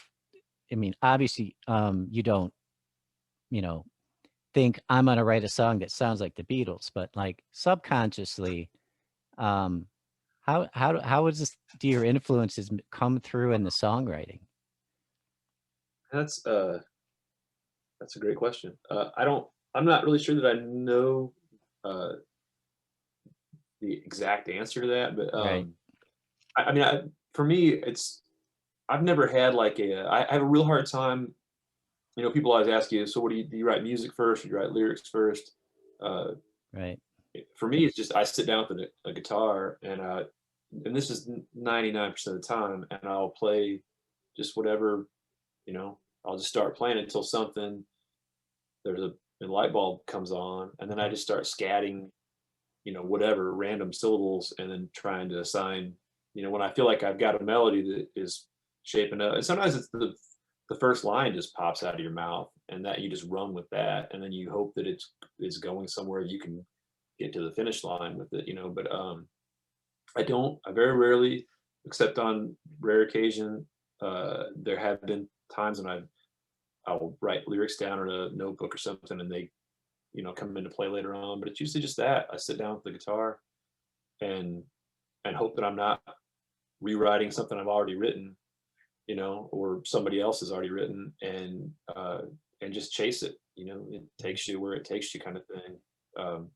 I mean, obviously, you don't, you know, think I'm going to write a song that sounds like the Beatles, but like subconsciously, how do your influences come through in the songwriting? That's a great question. I'm not really sure that I know the exact answer to that, but I mean, for me, it's I've never had like I have a real hard time. You know, people always ask you, so what do you write music first? Or do you write lyrics first? Uh, Right. for me, it's just I sit down with a guitar and this is 99% of the time, and I'll play just whatever, you know, I'll just start playing until something, there's a light bulb comes on, and then I just start scatting, you know, whatever random syllables, and then trying to assign, you know, when I feel like I've got a melody that is shaping up, and sometimes it's the first line just pops out of your mouth, and that you just run with that, and then you hope that it's going somewhere you can get to the finish line with it, you know. But I very rarely, except on rare occasion, there have been times when I'll write lyrics down in a notebook or something, and they, you know, come into play later on. But it's usually just that I sit down with the guitar and hope that I'm not rewriting something I've already written, you know, or somebody else has already written, and just chase it. You know, it takes you where it takes you, kind of thing. Um,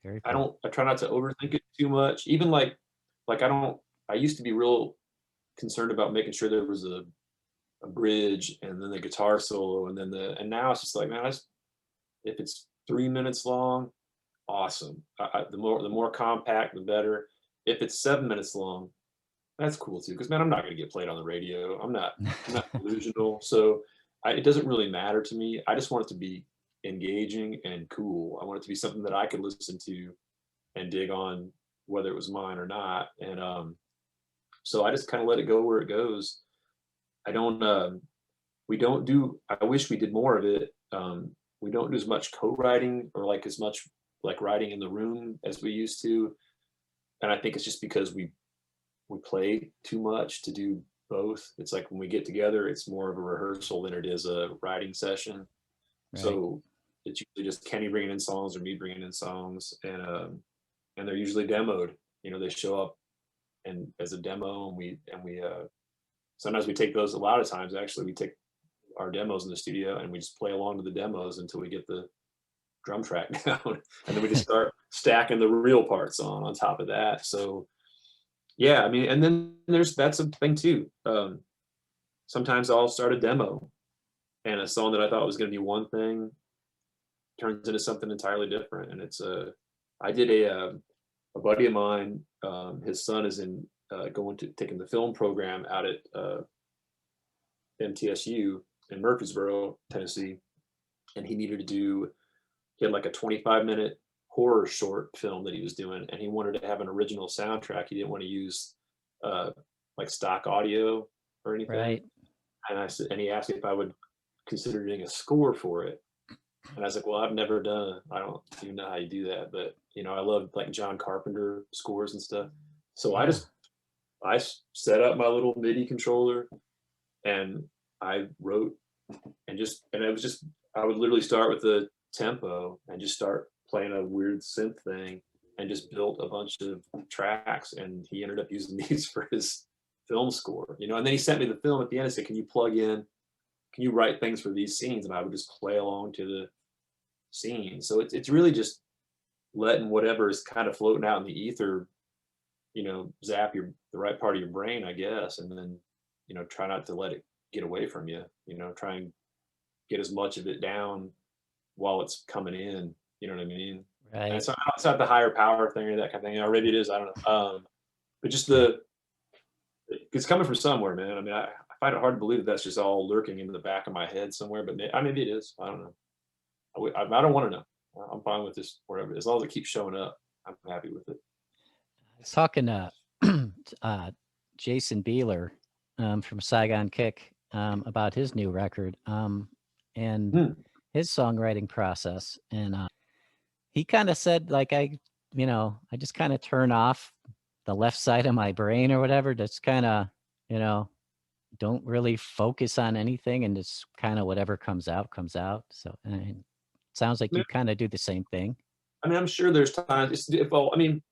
Very cool. I try not to overthink it too much. Even like I don't. I used to be real concerned about making sure there was a bridge and then the guitar solo and then and now it's just like, man, if it's 3 minutes long, awesome. The more compact, the better. If it's 7 minutes long, that's cool too. Because man, I'm not going to get played on the radio. I'm not delusional. So it doesn't really matter to me. I just want it to be engaging and cool. I want it to be something that I could listen to and dig on, whether it was mine or not. And so I just kind of let it go where it goes. I don't. We don't do. I wish we did more of it. We don't do as much co-writing or like as much like writing in the room as we used to. And I think it's just because we play too much to do both. It's like when we get together, it's more of a rehearsal than it is a writing session. Right. So it's usually just Kenny bringing in songs or me bringing in songs, and they're usually demoed. You know, they show up and as a demo, and we sometimes we take those. A lot of times, actually, we take our demos in the studio and we just play along to the demos until we get the drum track down, and then we just start stacking the real parts on top of that. So yeah, I mean, and then that's a thing too. Sometimes I'll start a demo, and a song that I thought was going to be one thing turns into something entirely different. And it's I did a buddy of mine. His son is in going to taking the film program out at MTSU in Murfreesboro, Tennessee, and he needed to do. He had like a 25-minute horror short film that he was doing, and he wanted to have an original soundtrack. He didn't want to use uh, like stock audio or anything. Right. And I said, and he asked me if I would consider doing a score for it. And I was like, well, I've never done. I don't even know how you do that, but you know, I love like John Carpenter scores and stuff. So Yeah. I set up my little MIDI controller, and I wrote, and it was just I would literally start with the tempo and just start playing a weird synth thing, and just built a bunch of tracks, and he ended up using these for his film score, you know. And then he sent me the film at the end and said, can you write things for these scenes? And I would just play along to the scene. So it's really just letting whatever is kind of floating out in the ether, you know, zap the right part of your brain, I guess. And then, you know, try not to let it get away from you, you know, try and get as much of it down while it's coming in, you know what I mean? And Right. it's not the higher power thing or that kind of thing, or maybe it is, I don't know. But just Yeah. it's coming from somewhere, man. I mean, I find it hard to believe that that's just all lurking in the back of my head somewhere, but maybe it is. I don't know. I don't want to know. I'm fine with this wherever, as long as it keeps showing up. I'm happy with it. I was talking to uh, Jason Beeler from Saigon Kick about his new record and Hmm. his songwriting process. And he kind of said, like, I just kind of turn off the left side of my brain or whatever. Just kind of, you know, don't really focus on anything, and just kind of whatever comes out, comes out. So, and it sounds like you kind of do the same thing. I mean, I'm sure there's times. Well, I mean,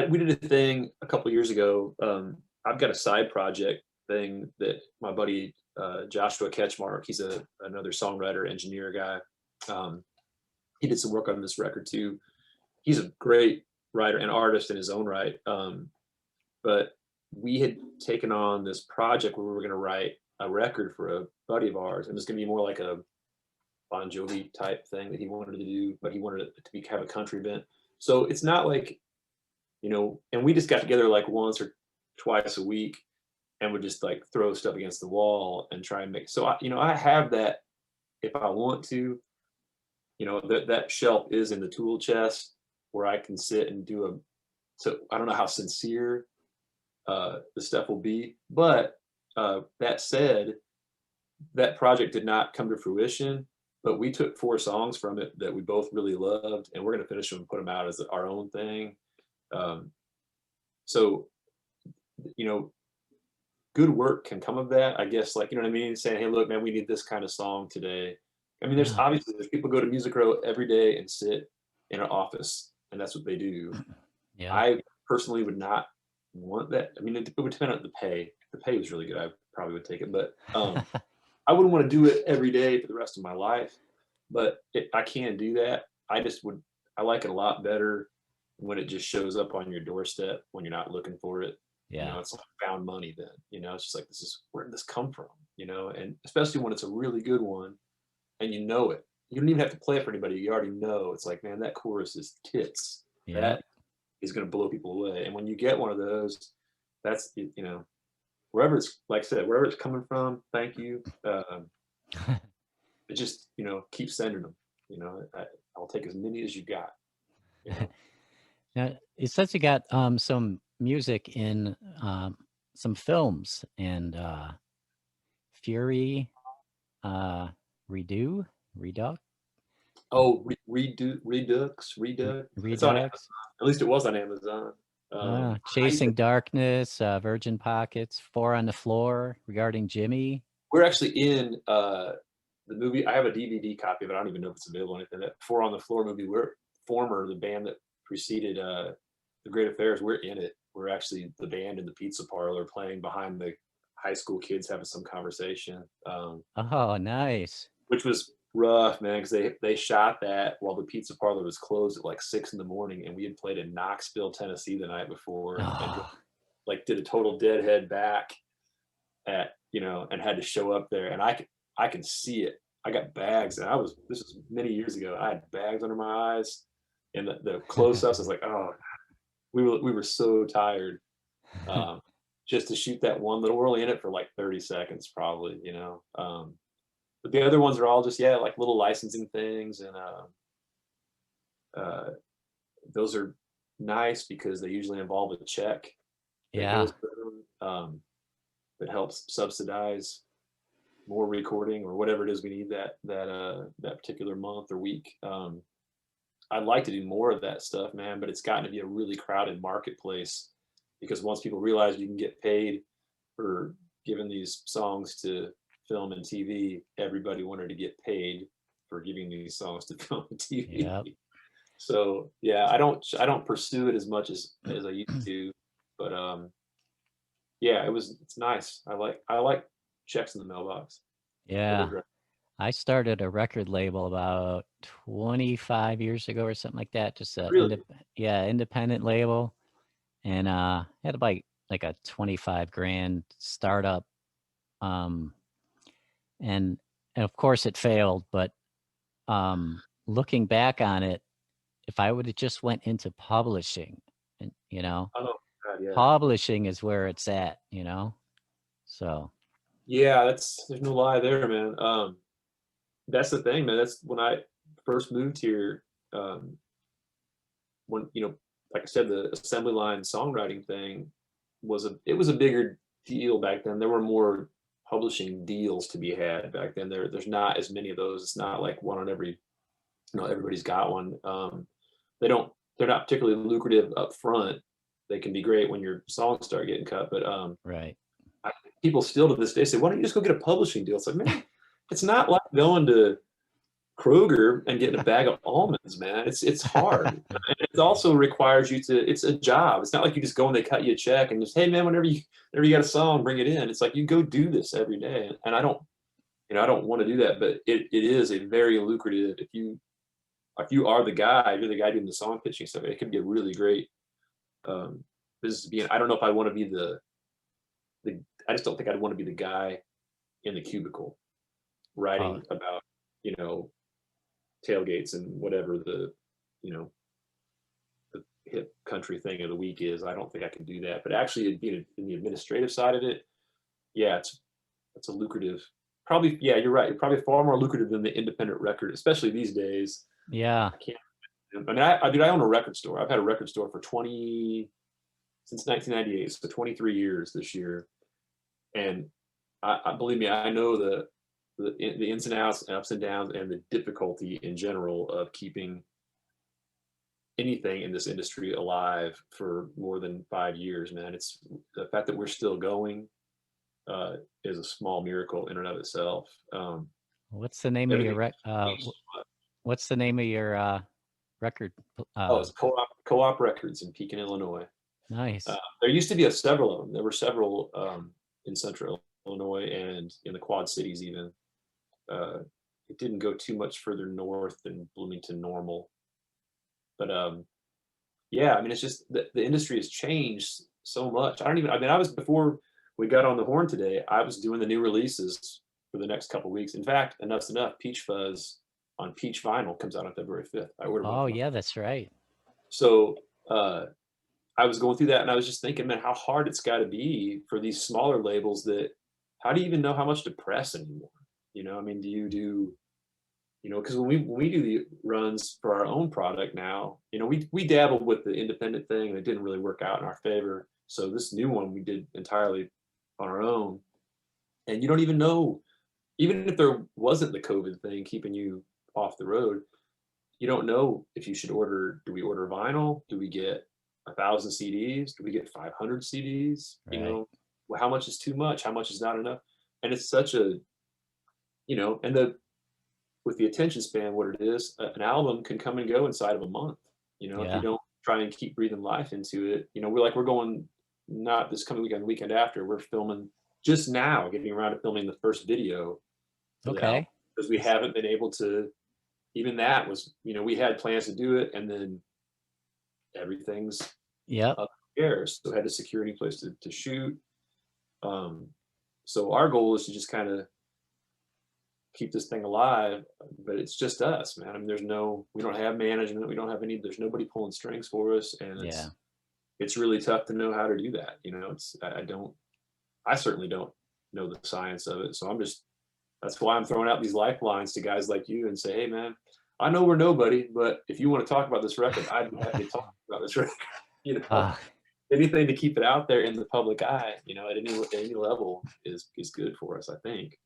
we did a thing a couple years ago. I've got a side project thing that my buddy Joshua Ketchmark, he's another songwriter, engineer guy. He did some work on this record too. He's a great writer and artist in his own right. But we had taken on this project where we were going to write a record for a buddy of ours, and it was going to be more like a Bon Jovi type thing that he wanted to do, but he wanted it to be kind of a country bent. So it's not like, and we just got together like once or twice a week and would just like throw stuff against the wall and try and make. So I have that if I want to. That shelf is in the tool chest where I can sit and do a. So I don't know how sincere the stuff will be, but that said, that project did not come to fruition. But we took 4 songs from it that we both really loved, and we're going to finish them and put them out as our own thing. So, good work can come of that, I guess. Like, you know what I mean? Saying, "Hey, look, man, we need this kind of song today." I mean, Yeah. there's people go to Music Row every day and sit in an office, and that's what they do. Yeah. I personally would not want that. I mean, it would depend on the pay. If the pay was really good, I probably would take it. But I wouldn't want to do it every day for the rest of my life. But I can do that. I like it a lot better when it just shows up on your doorstep when you're not looking for it. Yeah. It's like found money then. It's just like, where did this come from? And especially when it's a really good one and you know it. You don't even have to play it for anybody. You already know. It's like, man, that chorus is tits. Yeah. That is going to blow people away. And when you get one of those, that's, wherever it's, like I said, wherever it's coming from, thank you. It just, keep sending them. I'll take as many as you got. Now, it says you got some music in some films and Fury, Redux. Oh, Redux. It's on Amazon. Redux. At least it was on Amazon. Chasing Darkness, Virgin Pockets, 4 on the Floor, Regarding Jimmy. We're actually in the movie. I have a DVD copy of it. I don't even know if it's available or anything. That 4 on the Floor movie. We're the band that preceded The Great Affairs. We're in it. We're actually the band in the pizza parlor playing behind the high school kids having some conversation. Oh, nice. Which was rough, man, because they shot that while the pizza parlor was closed at like 6 in the morning, and we had played in Knoxville, Tennessee the night before, and like did a total deadhead back at and had to show up there, and I can see it. I got bags, and this was many years ago. I had bags under my eyes, and the close-ups was like, oh, we were so tired. Just to shoot that one little, we're only in it for like 30 seconds probably, but the other ones are all just like little licensing things, and those are nice because they usually involve a check that goes to them, that helps subsidize more recording or whatever it is we need that particular month or week. I'd like to do more of that stuff, man, but it's gotten to be a really crowded marketplace because once people realize you can get paid for giving these songs to film and TV, everybody wanted to get paid for giving these songs to film and TV. Yep. So yeah, I don't pursue it as much as I used to, but yeah, it's nice. I like checks in the mailbox. Yeah. I started a record label about 25 years ago or something like that. Just a Really? independent label, and had like a 25 grand startup. And of course it failed, but looking back on it, if I would have just went into publishing, and Oh God, yeah. publishing is where it's at, so Yeah, there's no lie there, man. That's the thing, man. That's when I first moved here. When like I said, the assembly line songwriting thing was a bigger deal back then. There were more publishing deals to be had back then. There's not as many of those. It's not like one on every, everybody's got one. They're not particularly lucrative up front. They can be great when your songs start getting cut, but right. people still to this day say, why don't you just go get a publishing deal? It's like, man, it's not like going to Kroger and getting a bag of almonds, man. It's hard. And it also requires you it's a job. It's not like you just go and they cut you a check and just, hey man, whenever you got a song, bring it in. It's like you go do this every day. And I don't want to do that, but it is a very lucrative, if you are the guy, you're the guy doing the song pitching stuff, it could be a really great business to be in. I don't know if I want to be the I just don't think I'd want to be the guy in the cubicle Oh, writing about, you know, tailgates and whatever you know, the hip country thing of the week is. I don't think I can do that. But actually, being in the administrative side of it, yeah, it's a lucrative. Probably, yeah, you're right. Probably far more lucrative than the independent record, especially these days. yeah. I can't. I mean, I own a record store. I've had a record store for since 1998, so 23 years this year. And I believe me, I know the ins and outs and ups and downs and the difficulty in general of keeping anything in this industry alive for more than 5 years, man. It's the fact that we're still going is a small miracle in and of itself. What's the name of your Everything changed. what's the name of your record? Oh, it's Co-op Records in Pekin, Illinois. Nice. There used to be several of them. There were several in Central Illinois and in the Quad Cities even. It didn't go too much further north than Bloomington Normal. But yeah, I mean, it's just the industry has changed so much. I mean, I was, before we got on the horn today, I was doing the new releases for the next couple of weeks. In fact, enough's enough. Peach Fuzz on Peach Vinyl comes out on February 5th. I ordered one. Oh, yeah, that's right. So I was going through that and I was just thinking, man, how hard it's got to be for these smaller labels that, how do you even know how much to press anymore? You know, I mean, do you do, you know, because when we do the runs for our own product now, you know, we dabbled with the independent thing and it didn't really work out in our favor. So this new one we did entirely on our own. And you don't even know, even if there wasn't the COVID thing keeping you off the road, you don't know if you should order. Do we order vinyl? Do we get 1,000 CDs? Do we get 500 CDs? You Right. know, well, how much is too much? How much is not enough? And it's such a, you know, and with the attention span, what it is, an album can come and go inside of a month. You know, if you Yeah. don't try and keep breathing life into it, you know, we're going, not this coming weekend, the weekend after, we're filming just now, getting around to filming the first video for the album Okay. because we haven't been able to. Even that was, you know, we had plans to do it, and then everything's Yep. up in the air. So we had to secure any place to shoot. So our goal is to just kind of keep this thing alive, but it's just us, man. I mean, we don't have management, we don't have there's nobody pulling strings for us, and Yeah. it's really tough to know how to do that. You know, I certainly don't know the science of it. So that's why I'm throwing out these lifelines to guys like you and say, hey man, I know we're nobody, but if you want to talk about this record, I'd be happy to talk about this record. You know, Uh, anything to keep it out there in the public eye, you know, at any level is good for us, I think.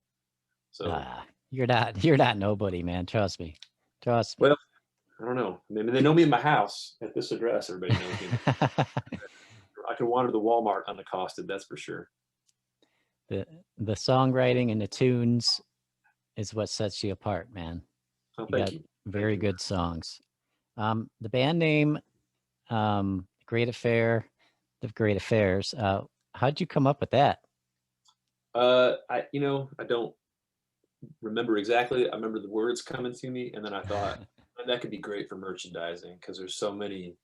So, you're not nobody, man. Trust me. Trust me. well, I don't know. I mean, they know me in my house at this address. Everybody knows me. I can wander the Walmart unaccosted. That's for sure. The songwriting and the tunes is what sets you apart, man. Oh, You thank got you. very good songs. The band name, Great Affair, the Great Affairs. How'd you come up with that? I don't remember exactly. I remember the words coming to me, and then I thought that could be great for merchandising because there's so many,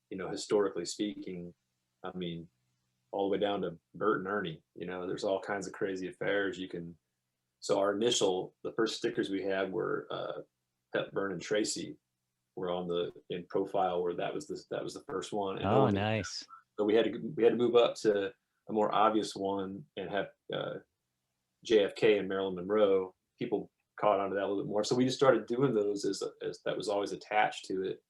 you know, historically speaking. I mean, all the way down to Bert and Ernie. You know, there's all kinds of crazy affairs you can. So the first stickers we had were Hepburn and Tracy were in profile where that was the first one. And Oh, nice. so we had to move up to a more obvious one and have JFK and Marilyn Monroe. People caught on to that a little bit more. So we just started doing those as that was always attached to it.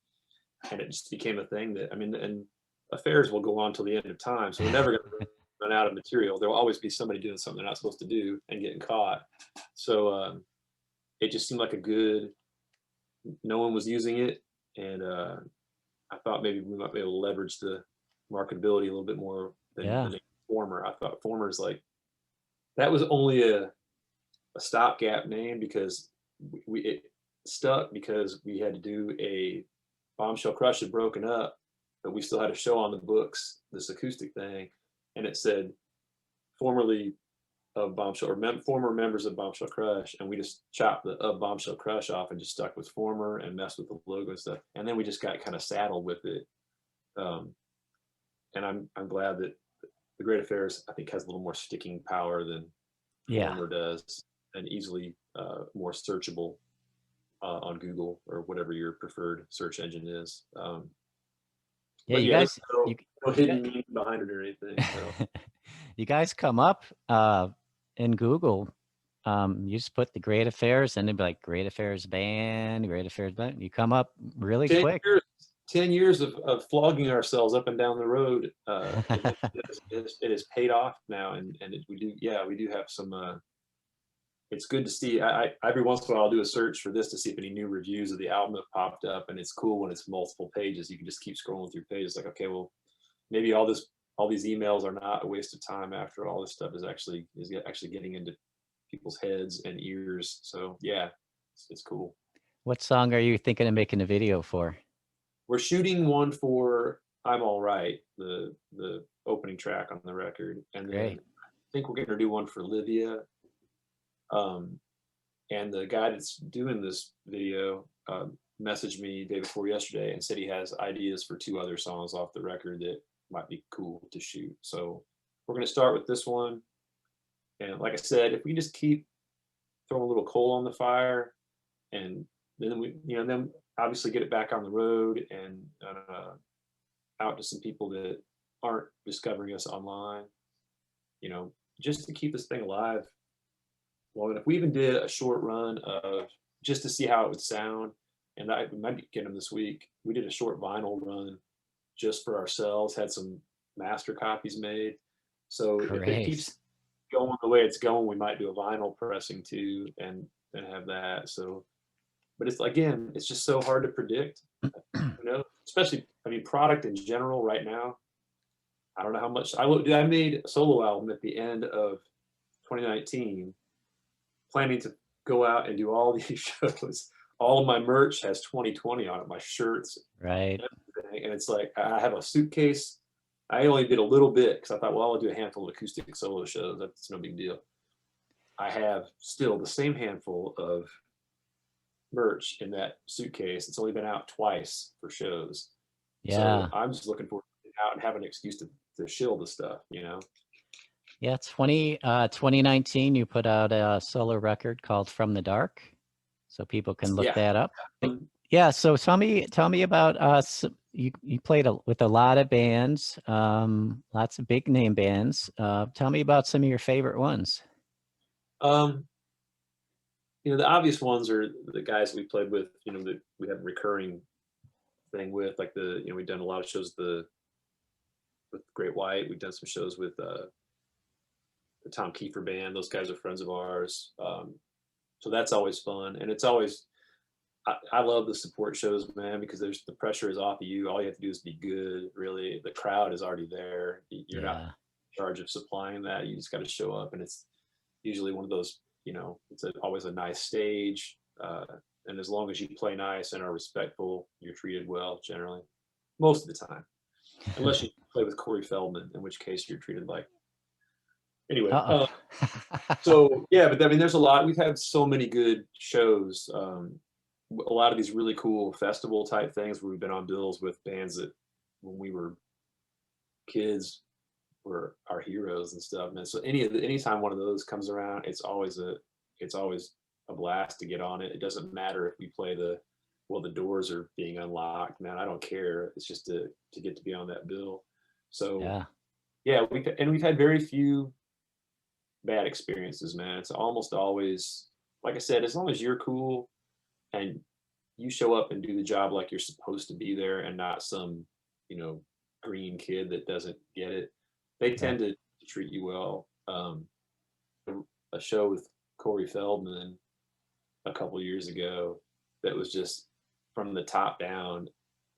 And it just became a thing that, I mean, and affairs will go on till the end of time. So we're never going to run out of material. There will always be somebody doing something they're not supposed to do and getting caught. So it just seemed like no one was using it. And I thought maybe we might be able to leverage the marketability a little bit more than the name Former. I thought Former's that was only a stopgap name because it stuck because we had to do a Bombshell Crush had broken up, but we still had a show on the books, this acoustic thing, and it said formerly of Bombshell or former members of Bombshell Crush, and we just chopped the of Bombshell Crush off and just stuck with former and messed with the logo and stuff, and then we just got kind of saddled with it. And I'm glad that the Great Affairs, I think, has a little more sticking power than Yeah. Former does, and easily more searchable on Google or whatever your preferred search engine is. Yeah, But you yeah, there's guys, no, you, no you hidden got, meaning behind it or anything. So you guys come up in Google. You just put the Great Affairs, and it'd be like Great Affairs Band, Great Affairs Band. You come up really 10 quick. years, 10 years of flogging ourselves up and down the road, it has paid off now, and we do have some. It's good to see. Every once in a while I'll do a search for this to see if any new reviews of the album have popped up, and it's cool when it's multiple pages. You can just keep scrolling through pages. Like, okay, well, maybe all these emails are not a waste of time after all this stuff is actually getting into people's heads and ears. So yeah, it's cool. What song are you thinking of making a video for? We're shooting one for "I'm All Right," the opening track on the record, and then Great. I think we're going to do one for Livia. And the guy that's doing this video messaged me day before yesterday and said he has ideas for 2 other songs off the record that might be cool to shoot. So we're going to start with this one. And like I said, if we just keep throwing a little coal on the fire, and then then obviously get it back on the road and out to some people that aren't discovering us online, just to keep this thing alive. Well, if we even did a short run of just to see how it would sound, and we might be getting them this week. We did a short vinyl run just for ourselves, had some master copies made. So if it Great. keeps going the way it's going, we might do a vinyl pressing too, and have that. So, but it's just so hard to predict, especially, product in general right now. I don't know how much I made a solo album at the end of 2019, planning to go out and do all these shows. All of my merch has 2020 on it, my shirts, Right. everything. And it's like, I have a suitcase. I only did a little bit because I thought, well, I'll do a handful of acoustic solo shows. That's no big deal. I have still the same handful of merch in that suitcase. It's only been out twice for shows. Yeah. So I'm just looking forward to getting out and having an excuse to shill the stuff, Yeah, 2019, you put out a solo record called From the Dark, so people can look Yeah. that up. Yeah, so tell me about you played with a lot of bands, lots of big name bands. Tell me about some of your favorite ones. The obvious ones are the guys we played with, that we have a recurring thing with, like we've done a lot of shows with Great White. We've done some shows with the Tom Kiefer band. Those guys are friends of ours. So that's always fun. And it's always, I love the support shows, man, because the pressure is off of you. All you have to do is be good, really. The crowd is already there. You're not in charge of supplying that. You just got to show up. And it's usually one of those, it's always a nice stage. And as long as you play nice and are respectful, you're treated well, generally, most of the time. Unless you play with Corey Feldman, in which case you're treated like. Anyway, so yeah, but there's a lot. We've had so many good shows. A lot of these really cool festival type things where we've been on bills with bands that, when we were kids, were our heroes and stuff. And so anytime one of those comes around, it's always a blast to get on it. It doesn't matter if we play the doors are being unlocked, man. I don't care. It's just to get to be on that bill. So yeah, we've had very few bad experiences, man. It's almost always, like I said, as long as you're cool and you show up and do the job like you're supposed to be there, and not some green kid that doesn't get it, they tend to treat you well. A show with Corey Feldman a couple years ago that was just, from the top down,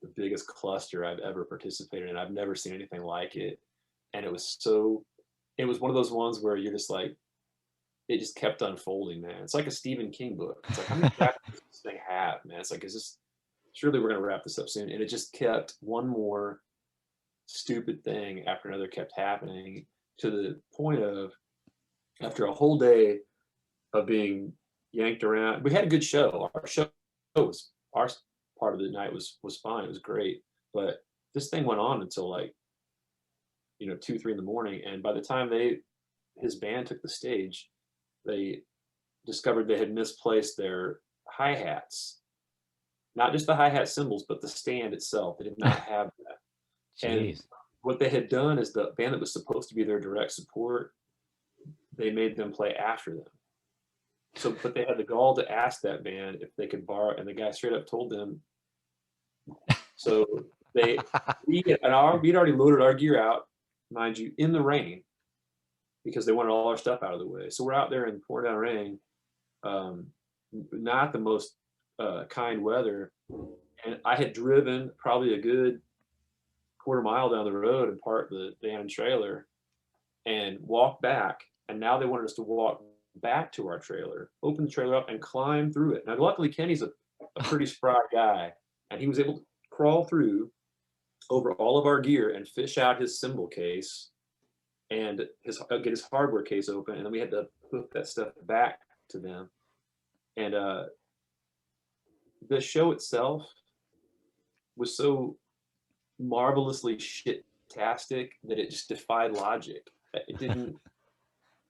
the biggest cluster I've ever participated in. I've never seen anything like it. And it was one of those ones where you're just like, it just kept unfolding, man. It's like a Stephen King book. It's like, how many chapters does this thing have, man? It's like, surely we're going to wrap this up soon. And it just kept, one more stupid thing after another kept happening, to the point of, after a whole day of being yanked around, we had a good show. Our show was, our part of the night was fine. It was great. But this thing went on until, like, 2, 3 in the morning. And by the time his band took the stage, they discovered they had misplaced their hi-hats, not just the hi-hat cymbals, but the stand itself. They did not have that. And Jeez. what they had done is the band that was supposed to be their direct support, they made them play after them. So, but they had the gall to ask that band if they could borrow, and the guy straight up told them. So we'd already loaded our gear out, mind you, in the rain, because they wanted all our stuff out of the way. So we're out there in pouring down rain, not the most kind weather, and I had driven probably a good quarter mile down the road and parked the van and trailer and walked back. And now they wanted us to walk back to our trailer, open the trailer up, and climb through it. Now, luckily, Kenny's a pretty spry guy, and he was able to crawl through over all of our gear and fish out his cymbal case and get his hardware case open. And then we had to hook that stuff back to them. And the show itself was so marvelously shit-tastic that it just defied logic. It didn't.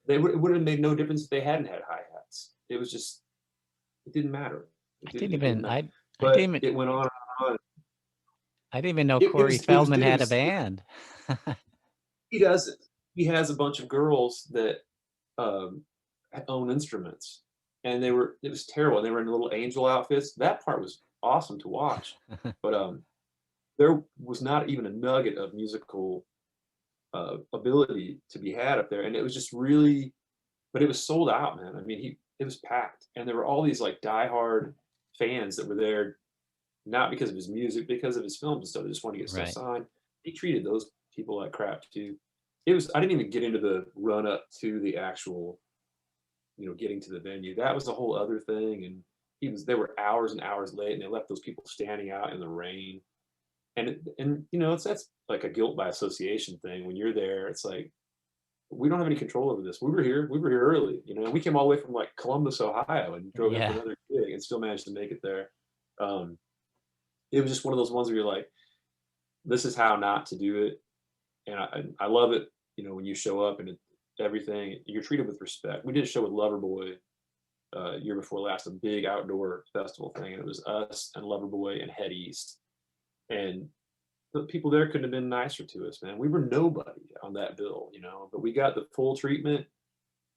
It would have made no difference if they hadn't had hi-hats. It was just, it didn't matter. I didn't even It went on and on. I didn't even know Corey Feldman had a band. He doesn't. He has a bunch of girls that own instruments, and it was terrible. And they were in little angel outfits. That part was awesome to watch, but there was not even a nugget of musical ability to be had up there. And it was just really, but it was sold out, man. I mean, it was packed, and there were all these like diehard fans that were there, not because of his music, because of his films and stuff. They just wanted to get stuff signed. He treated those people like crap too. I didn't even get into the run up to the actual, getting to the venue. That was a whole other thing. And they were hours and hours late, and they left those people standing out in the rain. And that's like a guilt by association thing. When you're there, it's like, we don't have any control over this. We were here early. We came all the way from like Columbus, Ohio, and drove in for another gig and still managed to make it there. It was just one of those ones where you're like, this is how not to do it. And I love it, when you show up and everything, you're treated with respect. We did a show with Loverboy year before last, a big outdoor festival thing, and it was us and Loverboy and Head East. And the people there couldn't have been nicer to us, man. We were nobody on that bill, but we got the full treatment,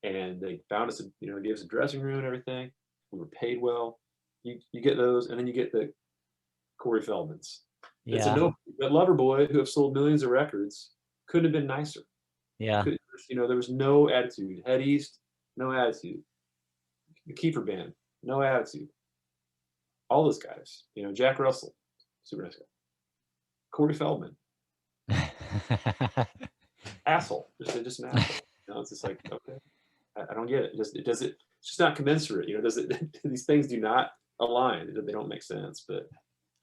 and they found us, gave us a dressing room and everything. We were paid well. You get those, and then you get the Corey Feldmans. Yeah. It's that Loverboy, who have sold millions of records, couldn't have been nicer. Yeah. There was no attitude. Head East, no attitude. The Kiefer Band, no attitude. All those guys, Jack Russell, super nice guy. Corey Feldman, asshole. Just an asshole. It's just like, okay, I don't get it. It's just not commensurate. These things do not align. They don't make sense. But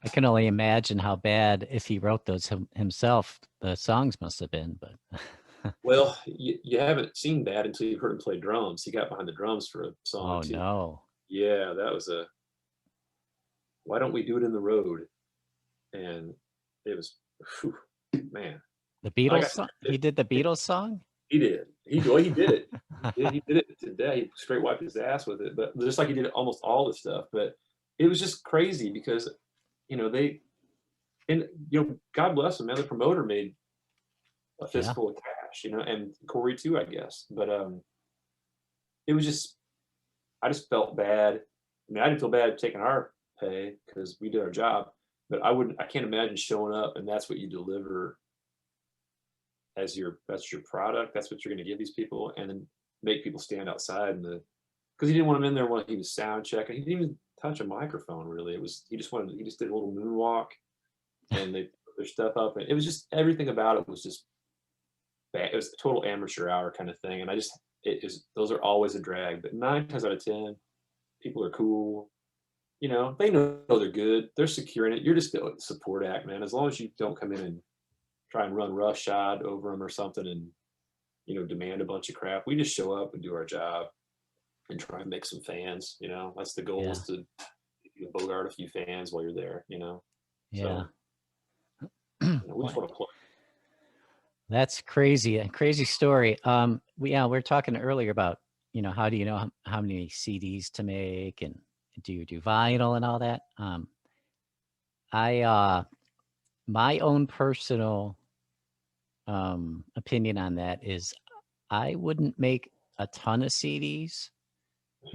I can only imagine how bad, if he wrote those himself, the songs must have been. But well, you haven't seen that until you've heard him play drums. He got behind the drums for a song. Oh, no. Yeah, that was Why Don't We Do It in the Road? And it was, man. The Beatles song? He did the Beatles song? He did. He did it. He did it today. He straight wiped his ass with it. But just like he did almost all the stuff. But it was just crazy because, God bless him, man. The promoter made a fistful of cash, and Corey too, I guess. But it was just, I just felt bad. I mean, I didn't feel bad taking our pay because we did our job. But I can't imagine showing up and that's what you deliver that's your product. That's what you're going to give these people, and then make people stand outside because he didn't want them in there while he was sound checking. He didn't even touch a microphone really. He just did a little moonwalk, and they put their stuff up, and it was just everything about it was just bad. It was a total amateur hour kind of thing, and those are always a drag. But 9 times out of 10, people are cool. They know they're good. They're securing it. You're just a support act, man. As long as you don't come in and try and run roughshod over them or something and, demand a bunch of crap. We just show up and do our job and try and make some fans, That's the goal, is to bogart a few fans while you're there, Yeah. So, we just want to play. That's crazy. A crazy story. We were talking earlier about, how do you know how many CDs to make, and do you do vinyl and all that? I my own personal opinion on that is I wouldn't make a ton of CDs.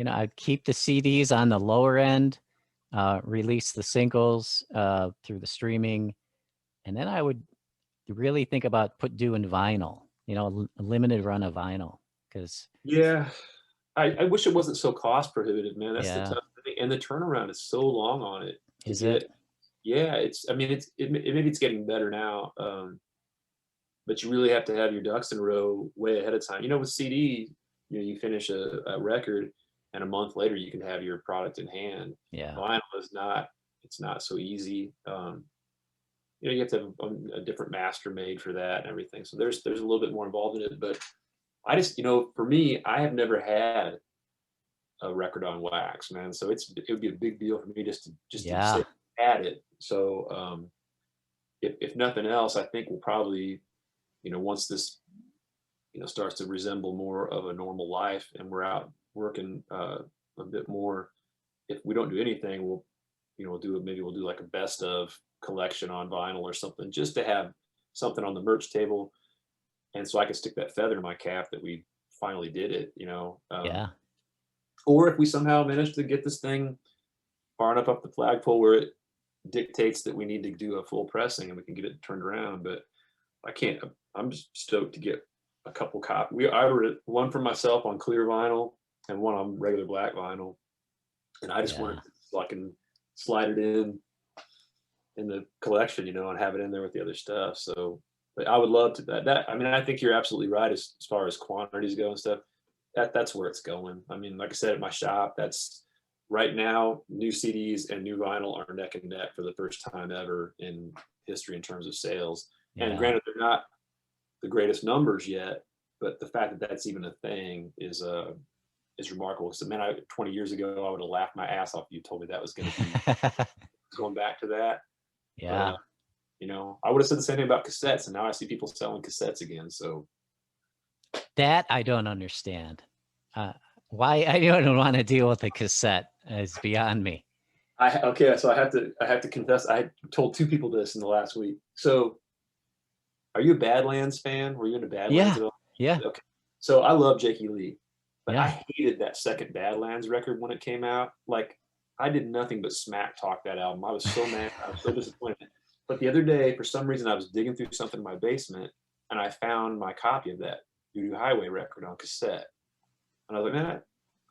I'd keep the CDs on the lower end, release the singles through the streaming, and then I would really think about doing vinyl, a limited run of vinyl, because Yeah, I wish it wasn't so cost prohibitive, man. That's the yeah, tough thing, and the turnaround is so long on it to is it? get. Yeah, I mean, maybe it's getting better now, but you really have to have your ducks in a row way ahead of time. With CD, you finish a record, and a month later you can have your product in hand. Yeah, Vinyl is not. It's not so easy. You have to have a different master made for that and everything. So there's a little bit more involved in it. But I just, for me, I have never had a record on wax, man. So it would be a big deal for me just to say yeah, I had it. So if nothing else, I think we'll probably, once this, starts to resemble more of a normal life and we're out working a bit more, if we don't do anything, we'll do like a best of collection on vinyl or something, just to have something on the merch table, and so I can stick that feather in my cap that we finally did it. yeah, Or if we somehow manage to get this thing far enough up the flagpole where it dictates that we need to do a full pressing and we can get it turned around. But I can't. I'm just stoked to get a couple copies. I ordered one for myself on clear vinyl and one on regular black vinyl, and I just wanted yeah. to, so I can slide it in the collection, and have it in there with the other stuff. So, but I would love to that. I mean, I think you're absolutely right as far as quantities go and stuff. That's where it's going. I mean, like I said, at my shop, that's right now, new CDs and new vinyl are neck and neck for the first time ever in history in terms of sales. And Yeah. granted, they're not the greatest numbers yet, but the fact that that's even a thing is remarkable. So, man, 20 years ago, I would have laughed my ass off if you told me that was going to be going back to that. But Yeah. I would have said the same thing about cassettes, and now I see people selling cassettes again. So That I don't understand. Why I don't want to deal with a cassette is beyond me. so I have to confess, I told two people this in the last week. So, are you a Badlands fan? Were you into Badlands Yeah. at all? Yeah. Okay. So I love Jakey Lee, but Yeah. I hated that second Badlands record when it came out. Like, I did nothing but smack talk that album. I was so mad. I was so disappointed. But the other day, for some reason, I was digging through something in my basement, and I found my copy of that Doo Doo Highway record on cassette. And I was like, man,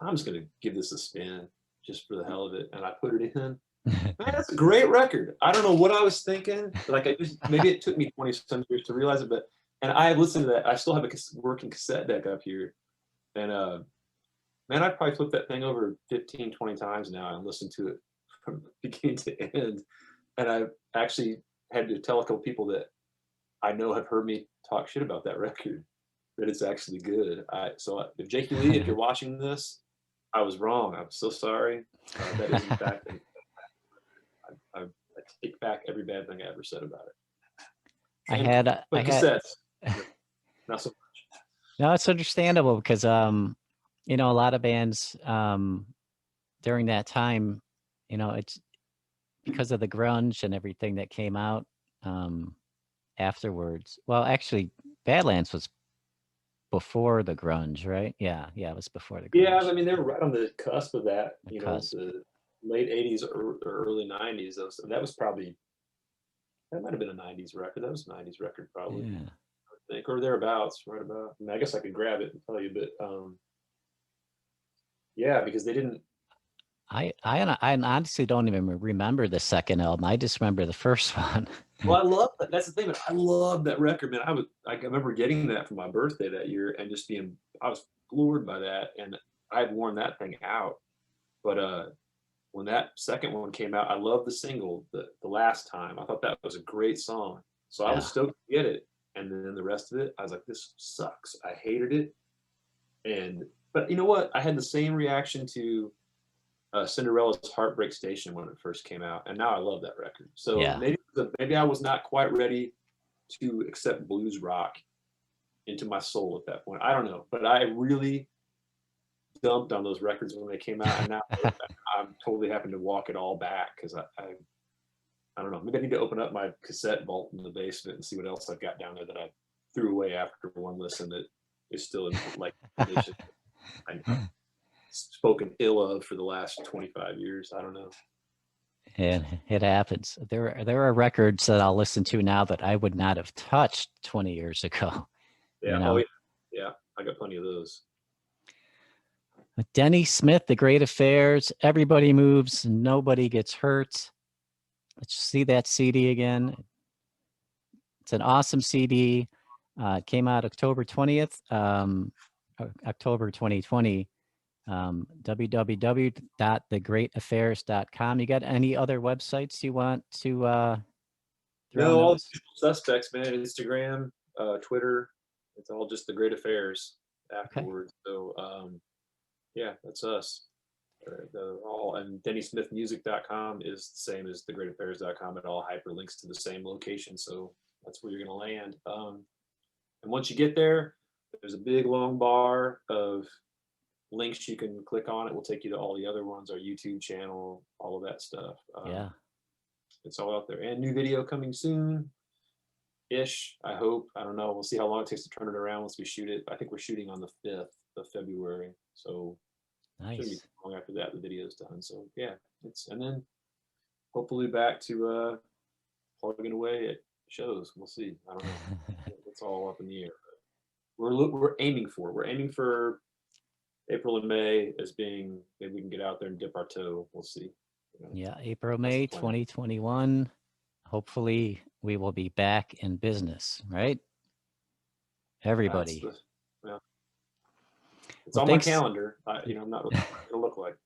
I'm just going to give this a spin just for the hell of it. And I put it in. Man, that's a great record. I don't know what I was thinking. Like, maybe it took me 20 some years to realize it, but and I listened to that. I still have a working cassette deck up here, and man, I probably flipped that thing over 15, 20 times now and listened to it from beginning to end. And I actually had to tell a couple people that I know have heard me talk shit about that record, that it's actually good. So if Jakey Lee, if you're watching this, I was wrong. I'm so sorry. That is in fact. I take back every bad thing I ever said about it. But cassettes, not so much. No, it's understandable because a lot of bands during that time, it's because of the grunge and everything that came out afterwards. Well, actually, Badlands was before the grunge, right? Yeah, it was before the grunge. Yeah, I mean, they were right on the cusp of that. Cusp. The late '80s or early '90s. That was probably, that might have been a '90s record. That was a '90s record, probably. Yeah. I think, or thereabouts, right about. I mean, I guess I could grab it and tell you, but yeah, because they didn't. I honestly don't even remember the second album. I just remember the first one. Well, I love that. That's the thing, man. I love that record, man. I remember getting that for my birthday that year and just I was floored by that, and I've worn that thing out. But when that second one came out, I loved the single, the last time. I thought that was a great song, so I was stoked to get it. And then the rest of it, I was like, this sucks. I hated it. But you know what? I had the same reaction to Cinderella's Heartbreak Station when it first came out, and now I love that record. So maybe I was not quite ready to accept blues rock into my soul at that point. I don't know, but I really dumped on those records when they came out, and now I'm totally having to walk it all back because I don't know. Maybe I need to open up my cassette vault in the basement and see what else I've got down there that I threw away after one listen that is still in like condition. I've spoken ill of for the last 25 years. I don't know. And it happens. There are records that I'll listen to now that I would not have touched 20 years ago. Yeah. You know? Oh, yeah. I got plenty of those. Denny Smith, The Great Affairs, Everybody Moves, Nobody Gets Hurt. Let's see that CD again. It's an awesome CD. It came out October 20th, October 2020. www.thegreataffairs.com. You got any other websites you want to throw No, all the notes? usual suspects, man. Instagram, Twitter. It's all just the Great Affairs afterwards. Okay. So yeah, that's us. And DennySmithMusic.com is the same as thegreataffairs.com. It all hyperlinks to the same location, so that's where you're going to land. And once you get there, there's a big long bar of links you can click on. It will take you to all the other ones, our YouTube channel, all of that stuff. Yeah, it's all out there. And new video coming soon ish, I hope. I don't know. We'll see how long it takes to turn it around once we shoot it. I think we're shooting on the 5th of February, so nice. shouldn't be long after that the video's done. So yeah, and then hopefully back to plugging away at shows. We'll see. I don't know. It's all up in the air. We're aiming for April and May as being, maybe we can get out there and dip our toe. We'll see. Yeah, April, May 2021. Hopefully we will be back in business, right? Everybody. Yeah. It's on my calendar. I'm not really what it'll look like.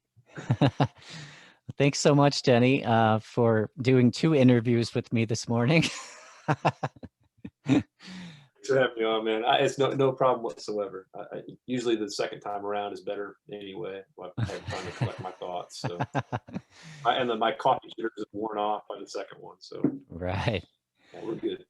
Thanks so much, Denny, for doing 2 interviews with me this morning. Thanks for having me on, man. It's no problem whatsoever. Usually the second time around is better anyway. I have time to collect my thoughts. So, and then my coffee jitters is worn off by the second one. So right. Yeah, we're good.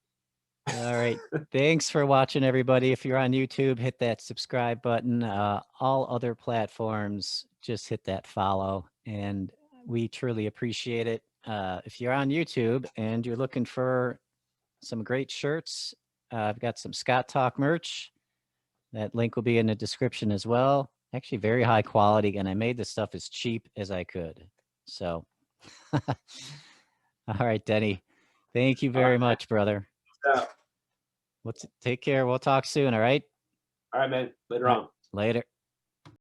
All right. Thanks for watching, everybody. If you're on YouTube, hit that subscribe button. All other platforms, just hit that follow, and we truly appreciate it. If you're on YouTube and you're looking for some great shirts, I've got some Scott Talk merch. That link will be in the description as well. Actually, very high quality, and I made this stuff as cheap as I could. So, all right, Denny. Thank you very much, brother. Yeah. Take care. We'll talk soon, all right? All right, man. Later on. Later.